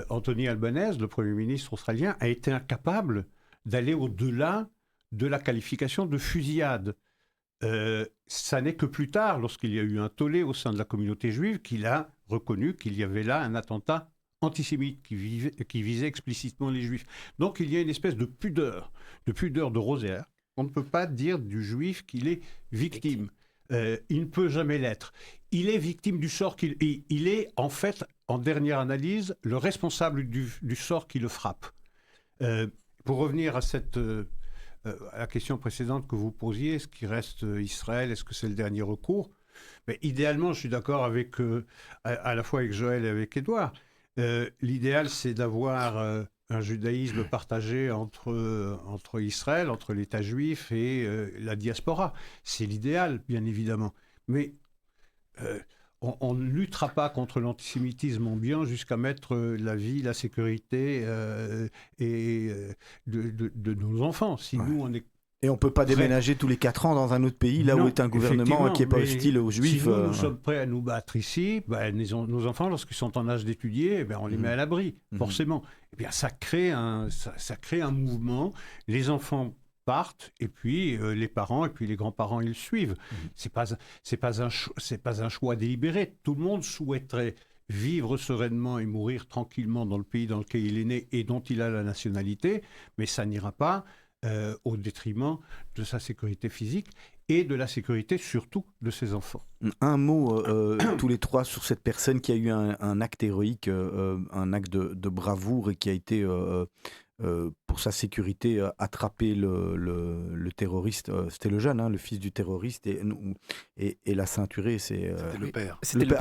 Anthony Albanese, le Premier ministre australien, a été incapable d'aller au-delà de la qualification de fusillade. Ça n'est que plus tard, lorsqu'il y a eu un tollé au sein de la communauté juive, qu'il a reconnu qu'il y avait là un attentat antisémite qui visait explicitement les juifs. Donc il y a une espèce de pudeur de Roséa. On ne peut pas dire du juif qu'il est victime. Il ne peut jamais l'être. Il est victime du sort il est en fait, en dernière analyse, le responsable du sort qui le frappe. Pour revenir à à la question précédente que vous posiez, est-ce qu'il reste Israël, est-ce que c'est le dernier recours? Mais idéalement, je suis d'accord avec, à la fois avec Joël et avec Édouard. L'idéal, c'est d'avoir un judaïsme partagé entre Israël, entre l'État juif et la diaspora. C'est l'idéal, bien évidemment. Mais on ne luttera pas contre l'antisémitisme ambiant jusqu'à mettre la vie, la sécurité de nos enfants. Si nous, on est... Et on ne peut pas déménager tous les 4 ans dans un autre pays, là où est un gouvernement qui n'est pas hostile aux Juifs. Si nous sommes prêts à nous battre ici, nos enfants, lorsqu'ils sont en âge d'étudier, on les met à l'abri, forcément. Eh bien, ça crée un mouvement. Les enfants partent, et puis les parents et puis les grands-parents, ils suivent. C'est pas un choix délibéré. Tout le monde souhaiterait vivre sereinement et mourir tranquillement dans le pays dans lequel il est né et dont il a la nationalité, mais ça n'ira pas au détriment de sa sécurité physique et de la sécurité surtout de ses enfants. Un mot tous les trois sur cette personne qui a eu un acte héroïque, un acte de bravoure et qui a été pour sa sécurité attraper le terroriste. C'était le jeune, le fils du terroriste et l'a ceinturé. C'était le père. C'était le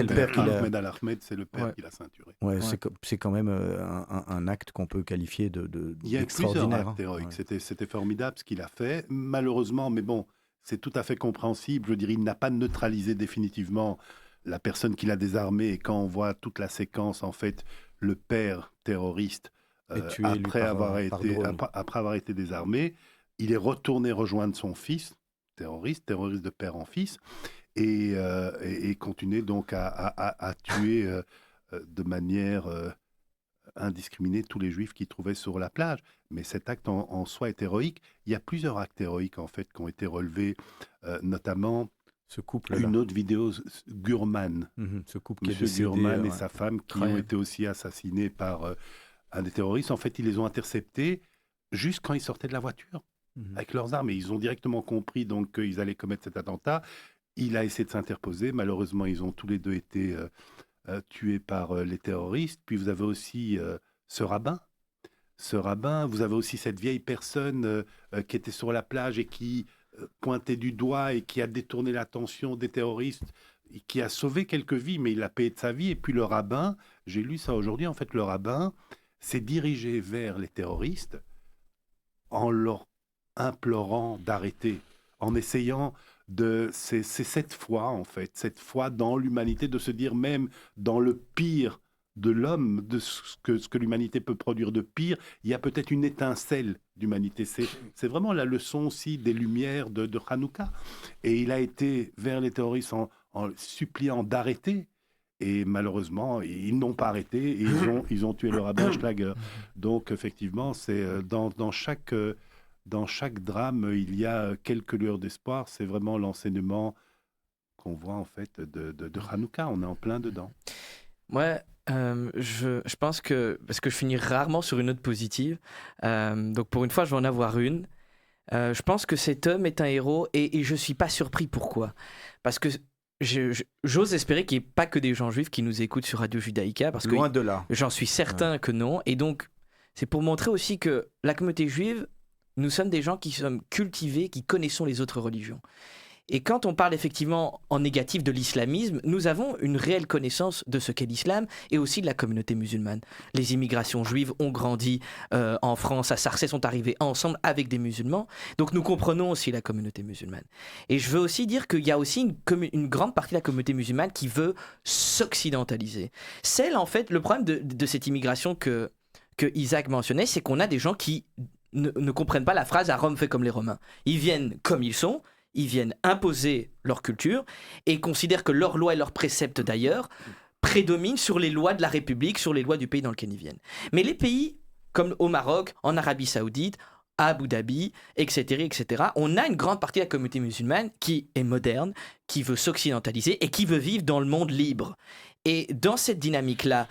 père Ahmed Al-Ahmed, c'est le père qui l'a ceinturé. Ouais. C'est quand même un acte qu'on peut qualifier d'extraordinaire. Il y a plusieurs actes héroïques. C'était formidable ce qu'il a fait. Malheureusement, mais bon, c'est tout à fait compréhensible. Je dirais, il n'a pas neutralisé définitivement la personne qui l'a désarmé. Et quand on voit toute la séquence, en fait, le père terroriste, après avoir été désarmé, il est retourné rejoindre son fils, terroriste de père en fils, et continuer donc à tuer de manière indiscriminée tous les juifs qu'il trouvait sur la plage. Mais cet acte en soi est héroïque. Il y a plusieurs actes héroïques en fait qui ont été relevés, notamment ce couple une autre vidéo, Gurman, ce couple M. Gurman et sa femme qui ont été aussi assassinés par un des terroristes. En fait, ils les ont interceptés juste quand ils sortaient de la voiture avec leurs armes. Et ils ont directement compris donc qu'ils allaient commettre cet attentat. Il a essayé de s'interposer. Malheureusement, ils ont tous les deux été tués par les terroristes. Puis vous avez aussi ce rabbin. Vous avez aussi cette vieille personne qui était sur la plage et qui pointait du doigt et qui a détourné l'attention des terroristes, et qui a sauvé quelques vies, mais il a payé de sa vie. Et puis le rabbin, j'ai lu ça aujourd'hui, en fait, le rabbin s'est dirigé vers les terroristes en leur implorant d'arrêter, en essayant c'est cette foi, en fait, cette foi dans l'humanité, de se dire même dans le pire de l'homme, de ce que l'humanité peut produire de pire, il y a peut-être une étincelle d'humanité. C'est vraiment la leçon aussi des lumières de Hanouka. Et il a été vers les terroristes en suppliant d'arrêter. Et malheureusement, ils n'ont pas arrêté et ils ont tué le rabbin Schlager. Donc effectivement, c'est dans chaque drame, il y a quelques lueurs d'espoir. C'est vraiment l'enseignement qu'on voit en fait de Hanouka. On est en plein dedans. Ouais. Je pense que, parce que je finis rarement sur une note positive, donc pour une fois je vais en avoir une. Je pense que cet homme est un héros et je suis pas surpris. Pourquoi ? Parce que j'ose espérer qu'il n'y ait pas que des gens juifs qui nous écoutent sur Radio Judaïka, parce loin de là. J'en suis certain que non. Et donc c'est pour montrer aussi que la communauté juive, nous sommes des gens qui sommes cultivés, qui connaissons les autres religions. Et quand on parle effectivement en négatif de l'islamisme, nous avons une réelle connaissance de ce qu'est l'islam et aussi de la communauté musulmane. Les immigrations juives ont grandi en France, à Sarcey, sont arrivées ensemble avec des musulmans. Donc nous comprenons aussi la communauté musulmane. Et je veux aussi dire qu'il y a aussi une grande partie de la communauté musulmane qui veut s'occidentaliser. En fait, le problème de cette immigration que Isaac mentionnait, c'est qu'on a des gens qui ne comprennent pas la phrase « à Rome fait comme les Romains ». Ils viennent comme ils sont. Ils viennent imposer leur culture et considèrent que leurs lois et leurs préceptes d'ailleurs prédomine sur les lois de la République, sur les lois du pays dans lequel ils viennent. Mais les pays comme au Maroc, en Arabie Saoudite, à Abu Dhabi, etc., on a une grande partie de la communauté musulmane qui est moderne, qui veut s'occidentaliser et qui veut vivre dans le monde libre. Et dans cette dynamique-là,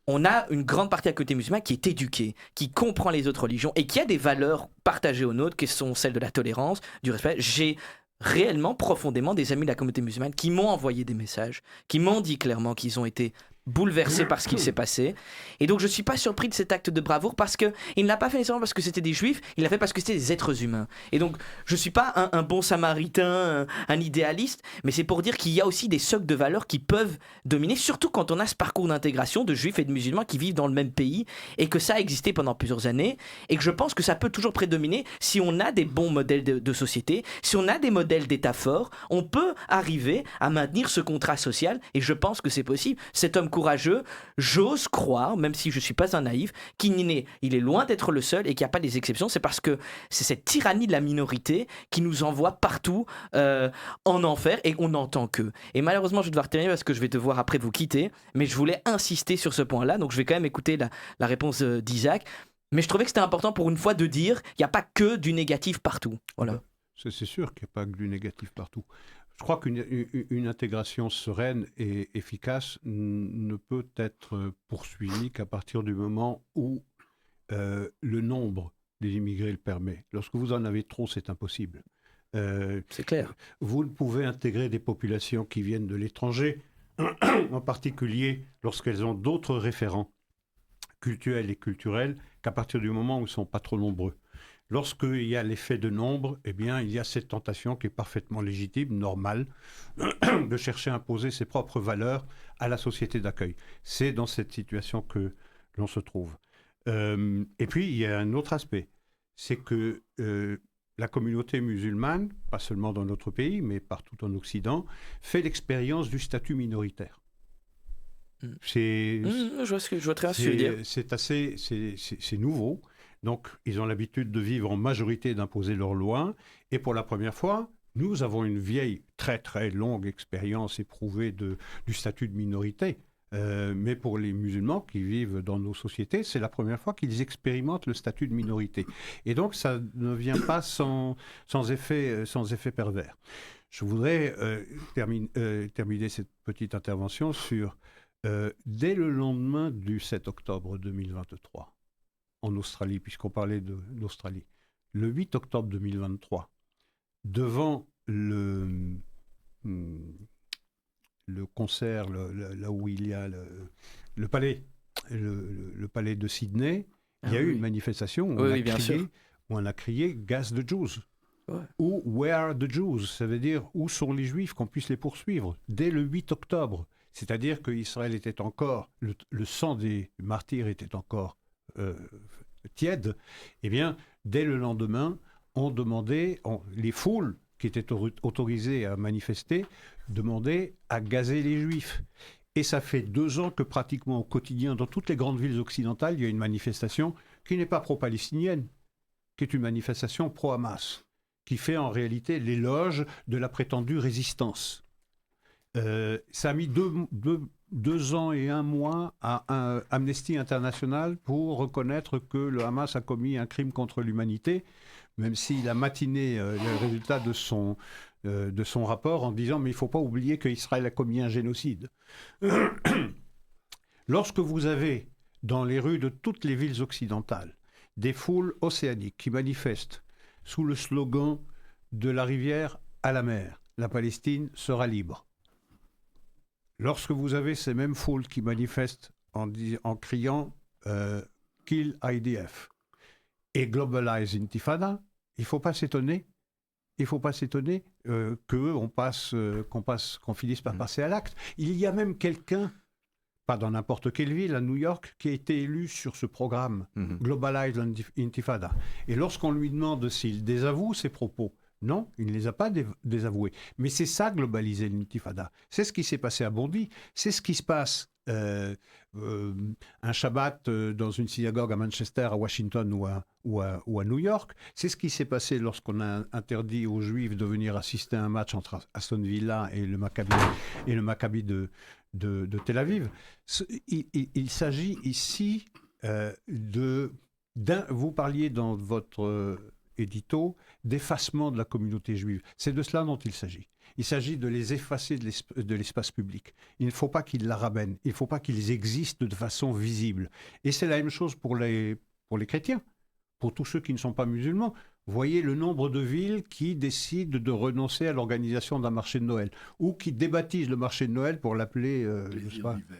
on a une grande partie de la communauté musulmane qui est éduquée, qui comprend les autres religions et qui a des valeurs partagées aux nôtres, qui sont celles de la tolérance, du respect. J'ai réellement, profondément, des amis de la communauté musulmane qui m'ont envoyé des messages, qui m'ont dit clairement qu'ils ont été bouleversés par ce qui s'est passé. Et donc je ne suis pas surpris de cet acte de bravoure parce qu'il ne l'a pas fait nécessairement parce que c'était des juifs, il l'a fait parce que c'était des êtres humains. Et donc je ne suis pas un bon samaritain, un idéaliste, mais c'est pour dire qu'il y a aussi des socles de valeurs qui peuvent dominer, surtout quand on a ce parcours d'intégration de juifs et de musulmans qui vivent dans le même pays et que ça a existé pendant plusieurs années et que je pense que ça peut toujours prédominer si on a des bons modèles de société, si on a des modèles d'État forts, on peut arriver à maintenir ce contrat social et je pense que c'est possible. Cet homme courageux, j'ose croire, même si je ne suis pas un naïf, il est loin d'être le seul et qu'il n'y a pas des exceptions. C'est parce que c'est cette tyrannie de la minorité qui nous envoie partout en enfer et on n'entend que. Et malheureusement, je vais devoir terminer parce que je vais devoir après vous quitter, mais je voulais insister sur ce point-là, donc je vais quand même écouter la réponse d'Isaac. Mais je trouvais que c'était important pour une fois de dire qu'il n'y a pas que du négatif partout. Voilà. C'est sûr qu'il n'y a pas que du négatif partout. Je crois qu'une intégration sereine et efficace ne peut être poursuivie qu'à partir du moment où le nombre des immigrés le permet. Lorsque vous en avez trop, c'est impossible. C'est clair. Vous ne pouvez intégrer des populations qui viennent de l'étranger, en particulier lorsqu'elles ont d'autres référents culturels et culturels, qu'à partir du moment où ils ne sont pas trop nombreux. Lorsqu'il y a l'effet de nombre, eh bien, il y a cette tentation qui est parfaitement légitime, normale, de chercher à imposer ses propres valeurs à la société d'accueil. C'est dans cette situation que l'on se trouve. Et puis, il y a un autre aspect, c'est que la communauté musulmane, pas seulement dans notre pays, mais partout en Occident, fait l'expérience du statut minoritaire. Je vois très bien ce que tu veux dire. C'est nouveau. Donc, ils ont l'habitude de vivre en majorité, d'imposer leurs lois. Et pour la première fois, nous avons une vieille, très très longue expérience éprouvée du statut de minorité. Mais pour les musulmans qui vivent dans nos sociétés, c'est la première fois qu'ils expérimentent le statut de minorité. Et donc, ça ne vient pas sans effet pervers. Je voudrais terminer cette petite intervention sur, dès le lendemain du 7 octobre 2023, en Australie, puisqu'on parlait d'Australie. Le 8 octobre 2023, devant le concert, là où il y a le palais, le palais de Sydney, il y a eu une manifestation où on a crié « Gas the Jews ». Ou « Where are the Jews ?» Ça veut dire « Où sont les Juifs qu'on puisse les poursuivre ?» Dès le 8 octobre. C'est-à-dire qu'Israël était encore, le sang des martyrs était encore tiède, eh bien, dès le lendemain, on demandait, les foules qui étaient autorisées à manifester, demandaient à gazer les Juifs. Et ça fait 2 ans que pratiquement au quotidien, dans toutes les grandes villes occidentales, il y a une manifestation qui n'est pas pro-palestinienne, qui est une manifestation pro-Hamas, qui fait en réalité l'éloge de la prétendue résistance. Ça a mis 2 ans et 1 mois à Amnesty International pour reconnaître que le Hamas a commis un crime contre l'humanité, même s'il a matiné le résultat de son rapport en disant « mais il ne faut pas oublier qu'Israël a commis un génocide ». Lorsque vous avez dans les rues de toutes les villes occidentales des foules océaniques qui manifestent sous le slogan « de la rivière à la mer, la Palestine sera libre ». Lorsque vous avez ces mêmes foules qui manifestent en criant « Kill IDF » et « Globalize Intifada », il ne faut pas s'étonner qu'on finisse par passer à l'acte. Il y a même quelqu'un, pas dans n'importe quelle ville, à New York, qui a été élu sur ce programme « Globalize Intifada ». Et lorsqu'on lui demande s'il désavoue ses propos, non, il ne les a pas désavoués. Mais c'est ça, globaliser l'intifada. C'est ce qui s'est passé à Bondy. C'est ce qui se passe un Shabbat dans une synagogue à Manchester, à Washington ou à New York. C'est ce qui s'est passé lorsqu'on a interdit aux Juifs de venir assister à un match entre Aston Villa et le Maccabi de Tel Aviv. Il s'agit ici vous parliez dans votre édito d'effacement de la communauté juive. C'est de cela dont il s'agit. Il s'agit de les effacer de l'espace public. Il ne faut pas qu'ils la ramènent. Il ne faut pas qu'ils existent de façon visible. Et c'est la même chose pour les chrétiens, pour tous ceux qui ne sont pas musulmans. Voyez le nombre de villes qui décident de renoncer à l'organisation d'un marché de Noël ou qui débaptisent le marché de Noël pour l'appeler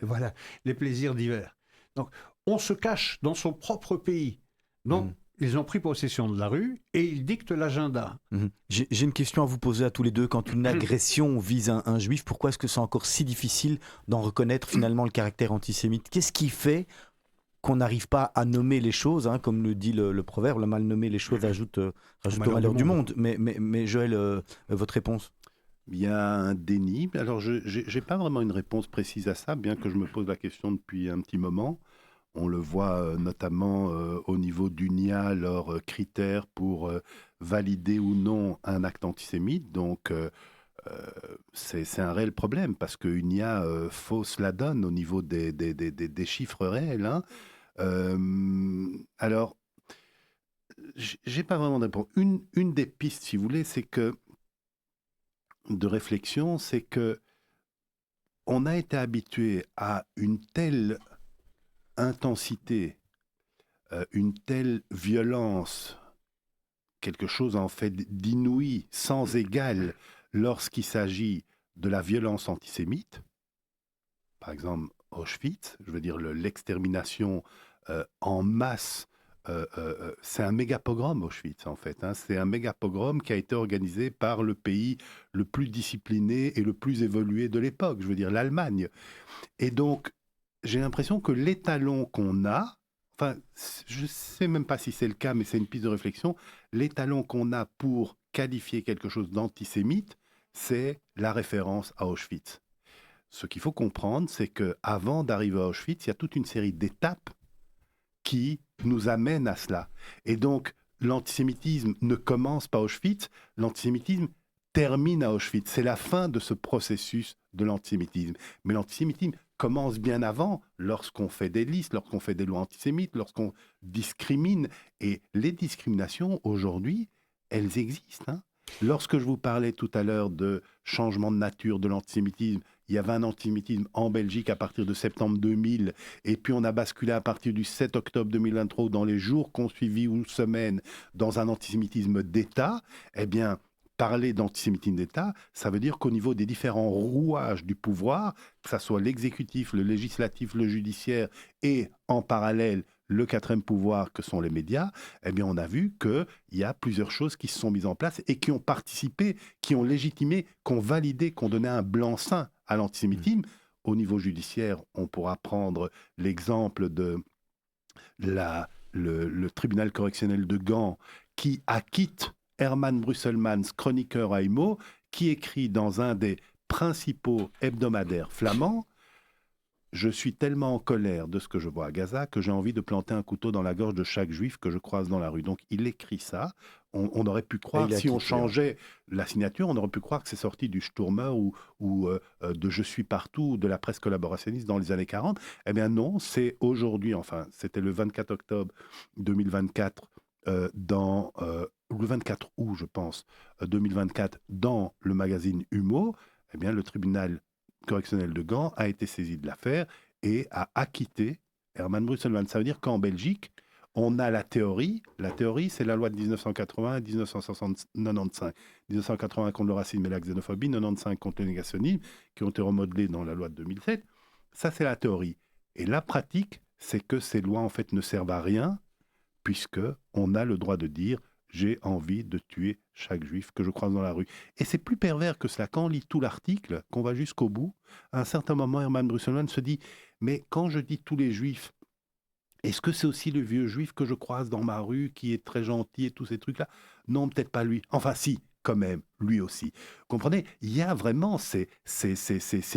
voilà, les plaisirs d'hiver. Donc, on se cache dans son propre pays. Donc, ils ont pris possession de la rue et ils dictent l'agenda. J'ai une question à vous poser à tous les deux. Quand une agression vise un juif, pourquoi est-ce que c'est encore si difficile d'en reconnaître finalement le caractère antisémite ? Qu'est-ce qui fait qu'on n'arrive pas à nommer les choses, hein, comme le dit le proverbe, le mal nommé les choses rajoute au malheur du monde. Mais Joël, votre réponse ? Il y a un déni. Alors, je n'ai pas vraiment une réponse précise à ça, bien que je me pose la question depuis un petit moment. On le voit notamment au niveau d'UNIA, leurs critères pour valider ou non un acte antisémite. Donc, c'est un réel problème parce que UNIA fausse la donne au niveau des chiffres réels. Hein. Alors, j'ai pas vraiment de réponse. Une des pistes, si vous voulez, de réflexion, c'est que on a été habitué à une telle intensité, une telle violence, quelque chose en fait d'inouï, sans égal, lorsqu'il s'agit de la violence antisémite. Par exemple, Auschwitz, je veux dire l'extermination en masse, c'est un méga-pogrom Auschwitz en fait. Hein. C'est un méga-pogrom qui a été organisé par le pays le plus discipliné et le plus évolué de l'époque, je veux dire l'Allemagne. Et donc, j'ai l'impression que l'étalon qu'on a, enfin, je ne sais même pas si c'est le cas, mais c'est une piste de réflexion, l'étalon qu'on a pour qualifier quelque chose d'antisémite, c'est la référence à Auschwitz. Ce qu'il faut comprendre, c'est qu'avant d'arriver à Auschwitz, il y a toute une série d'étapes qui nous amènent à cela. Et donc, l'antisémitisme ne commence pas à Auschwitz, l'antisémitisme termine à Auschwitz. C'est la fin de ce processus de l'antisémitisme. Mais l'antisémitisme commence bien avant, lorsqu'on fait des listes, lorsqu'on fait des lois antisémites, lorsqu'on discrimine. Et les discriminations, aujourd'hui, elles existent. Hein. Lorsque je vous parlais tout à l'heure de changement de nature de l'antisémitisme, il y avait un antisémitisme en Belgique à partir de septembre 2000, et puis on a basculé à partir du 7 octobre 2023, dans les jours qu'on suivit ou semaines, dans un antisémitisme d'État. Eh bien, parler d'antisémitisme d'État, ça veut dire qu'au niveau des différents rouages du pouvoir, que ce soit l'exécutif, le législatif, le judiciaire et en parallèle le quatrième pouvoir que sont les médias, eh bien on a vu qu'il y a plusieurs choses qui se sont mises en place et qui ont participé, qui ont légitimé, qui ont validé, qui ont donné un blanc-seing à l'antisémitisme. Au niveau judiciaire, on pourra prendre l'exemple de le tribunal correctionnel de Gand qui acquitte Herman Brusselmans, chroniqueur à IMO, qui écrit dans un des principaux hebdomadaires flamands « Je suis tellement en colère de ce que je vois à Gaza que j'ai envie de planter un couteau dans la gorge de chaque juif que je croise dans la rue. » Donc il écrit ça. On aurait pu croire, si on changeait la signature, on aurait pu croire que c'est sorti du Sturmer ou de Je suis partout, de la presse collaborationniste dans les années 40. Eh bien non, c'est aujourd'hui, enfin c'était le 24 octobre 2024, le 24 août, je pense, 2024, dans le magazine Humo, eh bien, le tribunal correctionnel de Gand a été saisi de l'affaire et a acquitté Herman Brusselmans. Ça veut dire qu'en Belgique, on a la théorie. La théorie, c'est la loi de 1980 et 1995. 1980 contre le racisme et la xénophobie, 95 contre le négationnisme, qui ont été remodelés dans la loi de 2007. Ça, c'est la théorie. Et la pratique, c'est que ces lois, en fait, ne servent à rien, puisqu'on a le droit de dire « j'ai envie de tuer chaque juif que je croise dans la rue ». Et c'est plus pervers que cela. Quand on lit tout l'article, qu'on va jusqu'au bout, à un certain moment, Herman Brusselmans se dit « mais quand je dis tous les juifs, est-ce que c'est aussi le vieux juif que je croise dans ma rue, qui est très gentil et tous ces trucs-là » Non, peut-être pas lui. Enfin si, quand même, lui aussi. Vous comprenez ? Il y a vraiment, c'est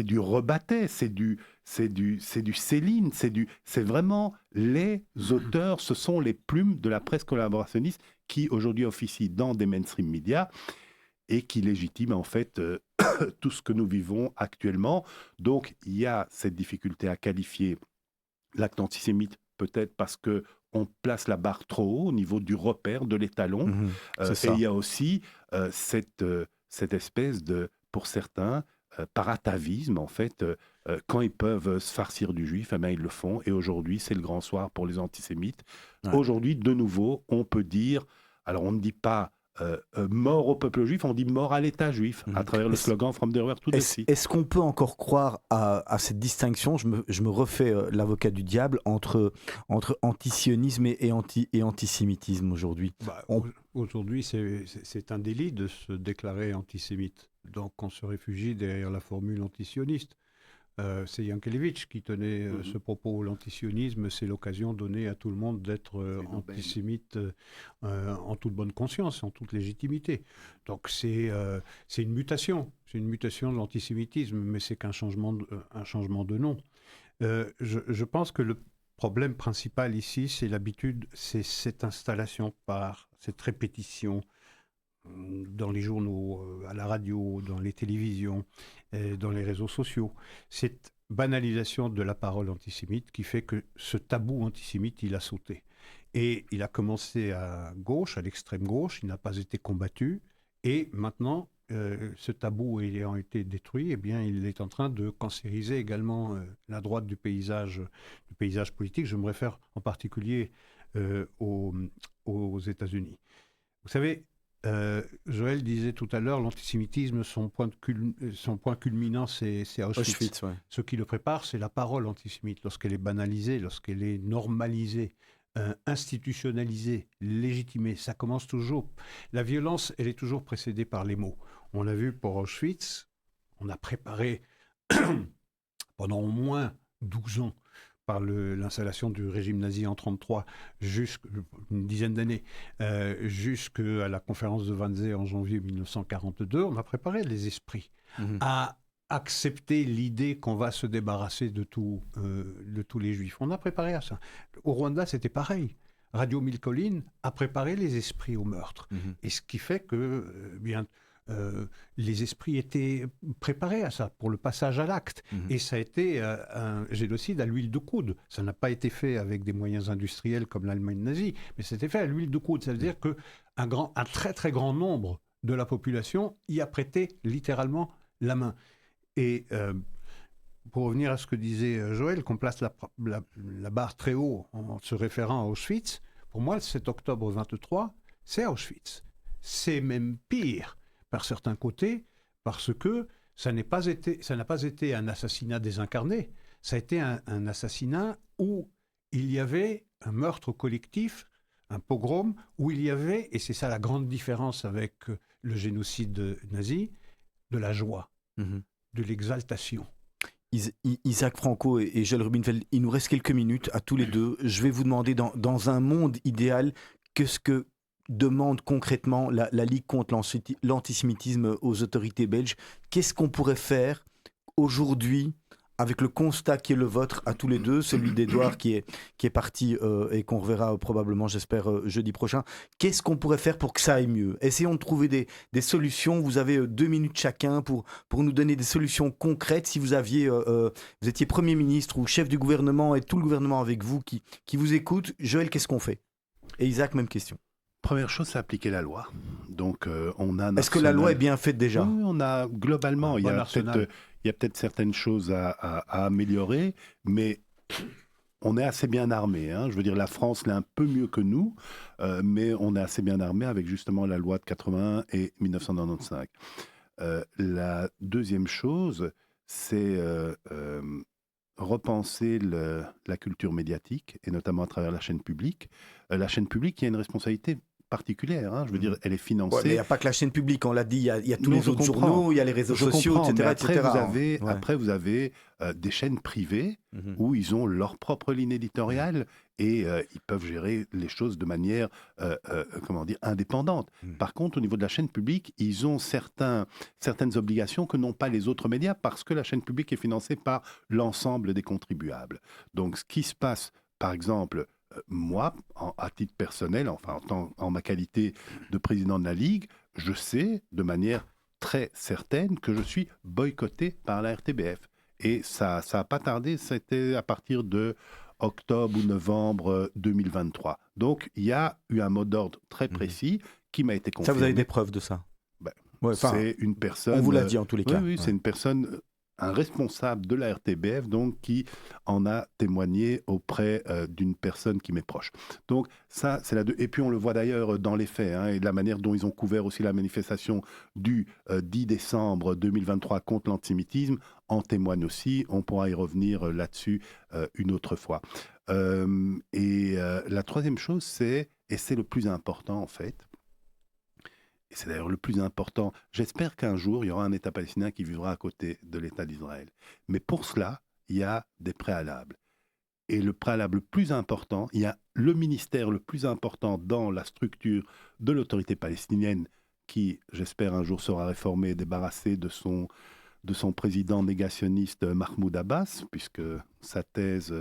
du Rebattet, c'est du Céline, c'est vraiment les auteurs, ce sont les plumes de la presse collaborationniste qui aujourd'hui officient dans des mainstream médias. et qui légitime en fait tout ce que nous vivons actuellement. Donc il y a cette difficulté à qualifier l'acte antisémite, peut-être parce que on place la barre trop haut au niveau du repère, de l'étalon. C'est ça. Et il y a aussi cette espèce de, pour certains, paratavisme, en fait. Quand ils peuvent se farcir du juif, eh bien, ils le font. Et aujourd'hui, c'est le grand soir pour les antisémites. Ouais. Aujourd'hui, de nouveau, on peut dire, alors on ne dit pas mort au peuple juif, on dit mort à l'État juif, à travers le slogan From the River to the Sea. Est-ce qu'on peut encore croire à cette distinction, je me refais l'avocat du diable, entre antisionisme et antisémitisme aujourd'hui? Aujourd'hui, c'est un délit de se déclarer antisémite. Donc on se réfugie derrière la formule antisioniste. C'est Yankelevitch qui tenait ce propos. L'antisionisme, c'est l'occasion donnée à tout le monde d'être antisémite en toute bonne conscience, en toute légitimité. Donc c'est une mutation. C'est une mutation de l'antisémitisme, mais c'est qu'un changement de nom. Je pense que le problème principal ici, c'est l'habitude, c'est cette installation par cette répétition dans les journaux, à la radio, dans les télévisions, dans les réseaux sociaux. Cette banalisation de la parole antisémite qui fait que ce tabou antisémite, il a sauté. Et il a commencé à gauche, à l'extrême gauche, il n'a pas été combattu. Et maintenant, ce tabou ayant été détruit, eh bien, il est en train de cancériser également la droite du paysage politique. Je me réfère en particulier aux États-Unis. Vous savez, Joël disait tout à l'heure, l'antisémitisme, son point culminant, c'est Auschwitz. Ouais. Ce qui le prépare, c'est la parole antisémite. Lorsqu'elle est banalisée, lorsqu'elle est normalisée, institutionnalisée, légitimée, ça commence toujours. La violence, elle est toujours précédée par les mots. On l'a vu pour Auschwitz, on a préparé pendant au moins 12 ans par l'installation du régime nazi en 1933, une dizaine d'années, jusqu'à la conférence de Wannsee en janvier 1942, on a préparé les esprits à accepter l'idée qu'on va se débarrasser de tous les juifs. On a préparé à ça. Au Rwanda, c'était pareil. Radio Mille Collines a préparé les esprits au meurtre. Et ce qui fait que les esprits étaient préparés à ça, pour le passage à l'acte. Et ça a été un génocide à l'huile de coude. Ça n'a pas été fait avec des moyens industriels comme l'Allemagne nazie, mais c'était fait à l'huile de coude. Ça veut dire qu'un très très grand nombre de la population y a prêté littéralement la main. Et pour revenir à ce que disait Joël, qu'on place la barre très haut en se référant à Auschwitz, pour moi, le 7 octobre 23, c'est Auschwitz. C'est même pire par certains côtés, parce que ça n'a pas été un assassinat désincarné, ça a été un assassinat où il y avait un meurtre collectif, un pogrom, où il y avait, et c'est ça la grande différence avec le génocide nazi, de la joie, de l'exaltation. Isaac Franco et Joël Rubinfeld, il nous reste quelques minutes à tous les deux. Je vais vous demander, dans un monde idéal, qu'est-ce que demande concrètement la Ligue contre l'antisémitisme aux autorités belges? Qu'est-ce qu'on pourrait faire aujourd'hui avec le constat qui est le vôtre à tous les deux, celui d'Edouard qui est parti et qu'on reverra probablement, j'espère, jeudi prochain? Qu'est-ce qu'on pourrait faire pour que ça aille mieux? Essayons de trouver des solutions. Vous avez 2 minutes chacun pour nous donner des solutions concrètes. Si vous étiez Premier ministre ou chef du gouvernement et tout le gouvernement avec vous qui vous écoute, Joël, qu'est-ce qu'on fait? Et Isaac, même question. Première chose, c'est appliquer la loi. Donc, on a. Est-ce que la loi est bien faite déjà? Oui, on a globalement, il y a peut-être certaines choses à améliorer, mais on est assez bien armé. Je veux dire, la France l'est un peu mieux que nous, mais on est assez bien armé avec justement la loi de 81 et 1995. La deuxième chose, c'est repenser la culture médiatique, et notamment à travers la chaîne publique. La chaîne publique, il y a une responsabilité particulière. Je veux dire, elle est financée. Ouais, mais il n'y a pas que la chaîne publique, on l'a dit, il y a tous les autres journaux, il y a les réseaux sociaux, etc. Après, vous avez des chaînes privées où ils ont leur propre ligne éditoriale et ils peuvent gérer les choses de manière indépendante. Par contre, au niveau de la chaîne publique, ils ont certaines obligations que n'ont pas les autres médias parce que la chaîne publique est financée par l'ensemble des contribuables. Donc, ce qui se passe, par exemple, moi, à titre personnel, enfin en ma qualité de président de la Ligue, je sais de manière très certaine que je suis boycotté par la RTBF. Et ça n'a pas tardé, c'était à partir de octobre ou novembre 2023. Donc, il y a eu un mot d'ordre très précis qui m'a été confirmé. Ça, vous avez des preuves de ça? C'est une personne... On vous l'a dit en tous les cas. Oui, c'est une personne, un responsable de la RTBF, donc, qui en a témoigné auprès d'une personne qui m'est proche. Donc, ça, c'est la deux. Et puis, on le voit d'ailleurs dans les faits, et de la manière dont ils ont couvert aussi la manifestation du 10 décembre 2023 contre l'antisémitisme, en témoigne aussi. On pourra y revenir là-dessus une autre fois. La troisième chose, c'est, et c'est le plus important en fait, et c'est d'ailleurs le plus important, j'espère qu'un jour, il y aura un État palestinien qui vivra à côté de l'État d'Israël. Mais pour cela, il y a des préalables. Et le préalable le plus important, il y a le ministère le plus important dans la structure de l'autorité palestinienne qui, j'espère, un jour sera réformé et débarrassé de son président négationniste Mahmoud Abbas, puisque sa thèse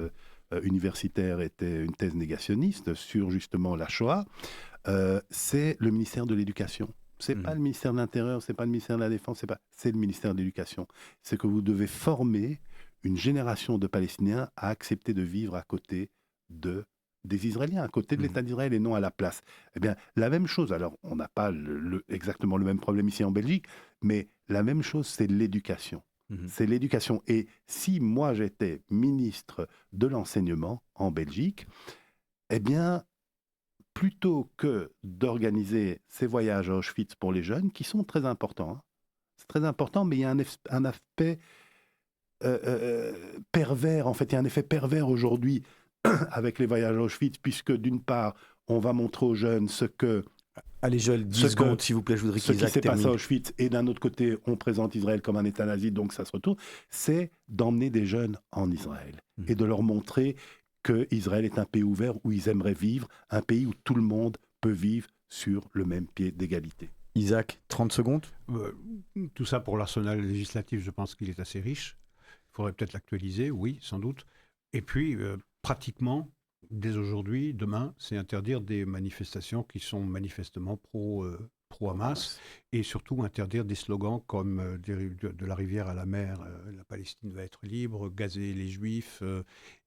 universitaire était une thèse négationniste sur justement la Shoah, c'est le ministère de l'Éducation. C'est pas le ministère de l'Intérieur, c'est pas le ministère de la Défense, c'est le ministère de l'Éducation. C'est que vous devez former une génération de Palestiniens à accepter de vivre à côté des Israéliens, à côté de l'État d'Israël et non à la place. Eh bien, la même chose, alors on n'a pas exactement le même problème ici en Belgique, mais la même chose, c'est l'éducation. C'est l'éducation. Et si moi j'étais ministre de l'enseignement en Belgique, eh bien, plutôt que d'organiser ces voyages à Auschwitz pour les jeunes, qui sont très importants, c'est très important, mais il y a un aspect pervers, en fait, il y a un effet pervers aujourd'hui avec les voyages à Auschwitz, puisque d'une part, on va montrer aux jeunes ce que... Allez Joël, 10 secondes s'il vous plaît, je voudrais ce qu'Isaac qui s'est passé termine. à Auschwitz, et d'un autre côté, on présente Israël comme un État nazi, donc ça se retourne, c'est d'emmener des jeunes en Israël et de leur montrer qu'Israël est un pays ouvert où ils aimeraient vivre, un pays où tout le monde peut vivre sur le même pied d'égalité. Isaac, 30 secondes. Tout ça pour l'arsenal législatif, je pense qu'il est assez riche. Il faudrait peut-être l'actualiser, oui, sans doute. Et puis, pratiquement, dès aujourd'hui, demain, c'est interdire des manifestations qui sont manifestement pro-Hamas et surtout interdire des slogans comme de la rivière à la mer, la Palestine va être libre, gazer les Juifs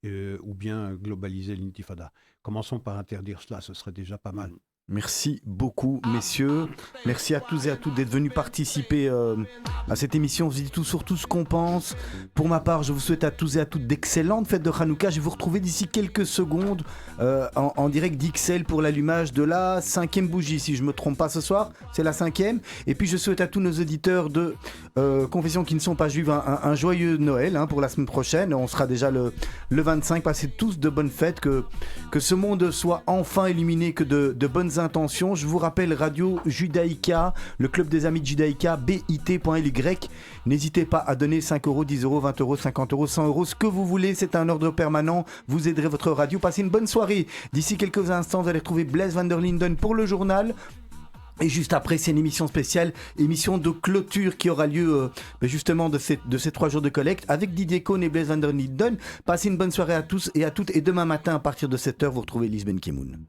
ou bien globaliser l'intifada. Commençons par interdire cela, ce serait déjà pas mal. Merci beaucoup, messieurs. Merci à tous et à toutes d'être venus participer à cette émission. On se dit tout sur tout ce qu'on pense. Pour ma part, je vous souhaite à tous et à toutes d'excellentes fêtes de Hanouka. Je vais vous retrouver d'ici quelques secondes en direct d'XL pour l'allumage de la 5e bougie, si je ne me trompe pas ce soir. C'est la 5e. Et puis je souhaite à tous nos auditeurs de confessions qui ne sont pas juives un joyeux Noël pour la semaine prochaine. On sera déjà le 25. Passez tous de bonnes fêtes. Que ce monde soit enfin illuminé que de bonnes intentions. Je vous rappelle Radio Judaïka, le club des amis de Judaïka, bit.ly. N'hésitez pas à donner 5 €, 10 €, 20 €, 50 €, 100 €, ce que vous voulez. C'est un ordre permanent. Vous aiderez votre radio. Passez une bonne soirée. D'ici quelques instants, vous allez retrouver Blaise van der Linden pour le journal. Et juste après, c'est une émission spéciale, émission de clôture qui aura lieu justement de ces 3 jours de collecte avec Didier Cohn et Blaise van der Linden. Passez une bonne soirée à tous et à toutes. Et demain matin, à partir de 7h, vous retrouvez Lisbeth Kemoun.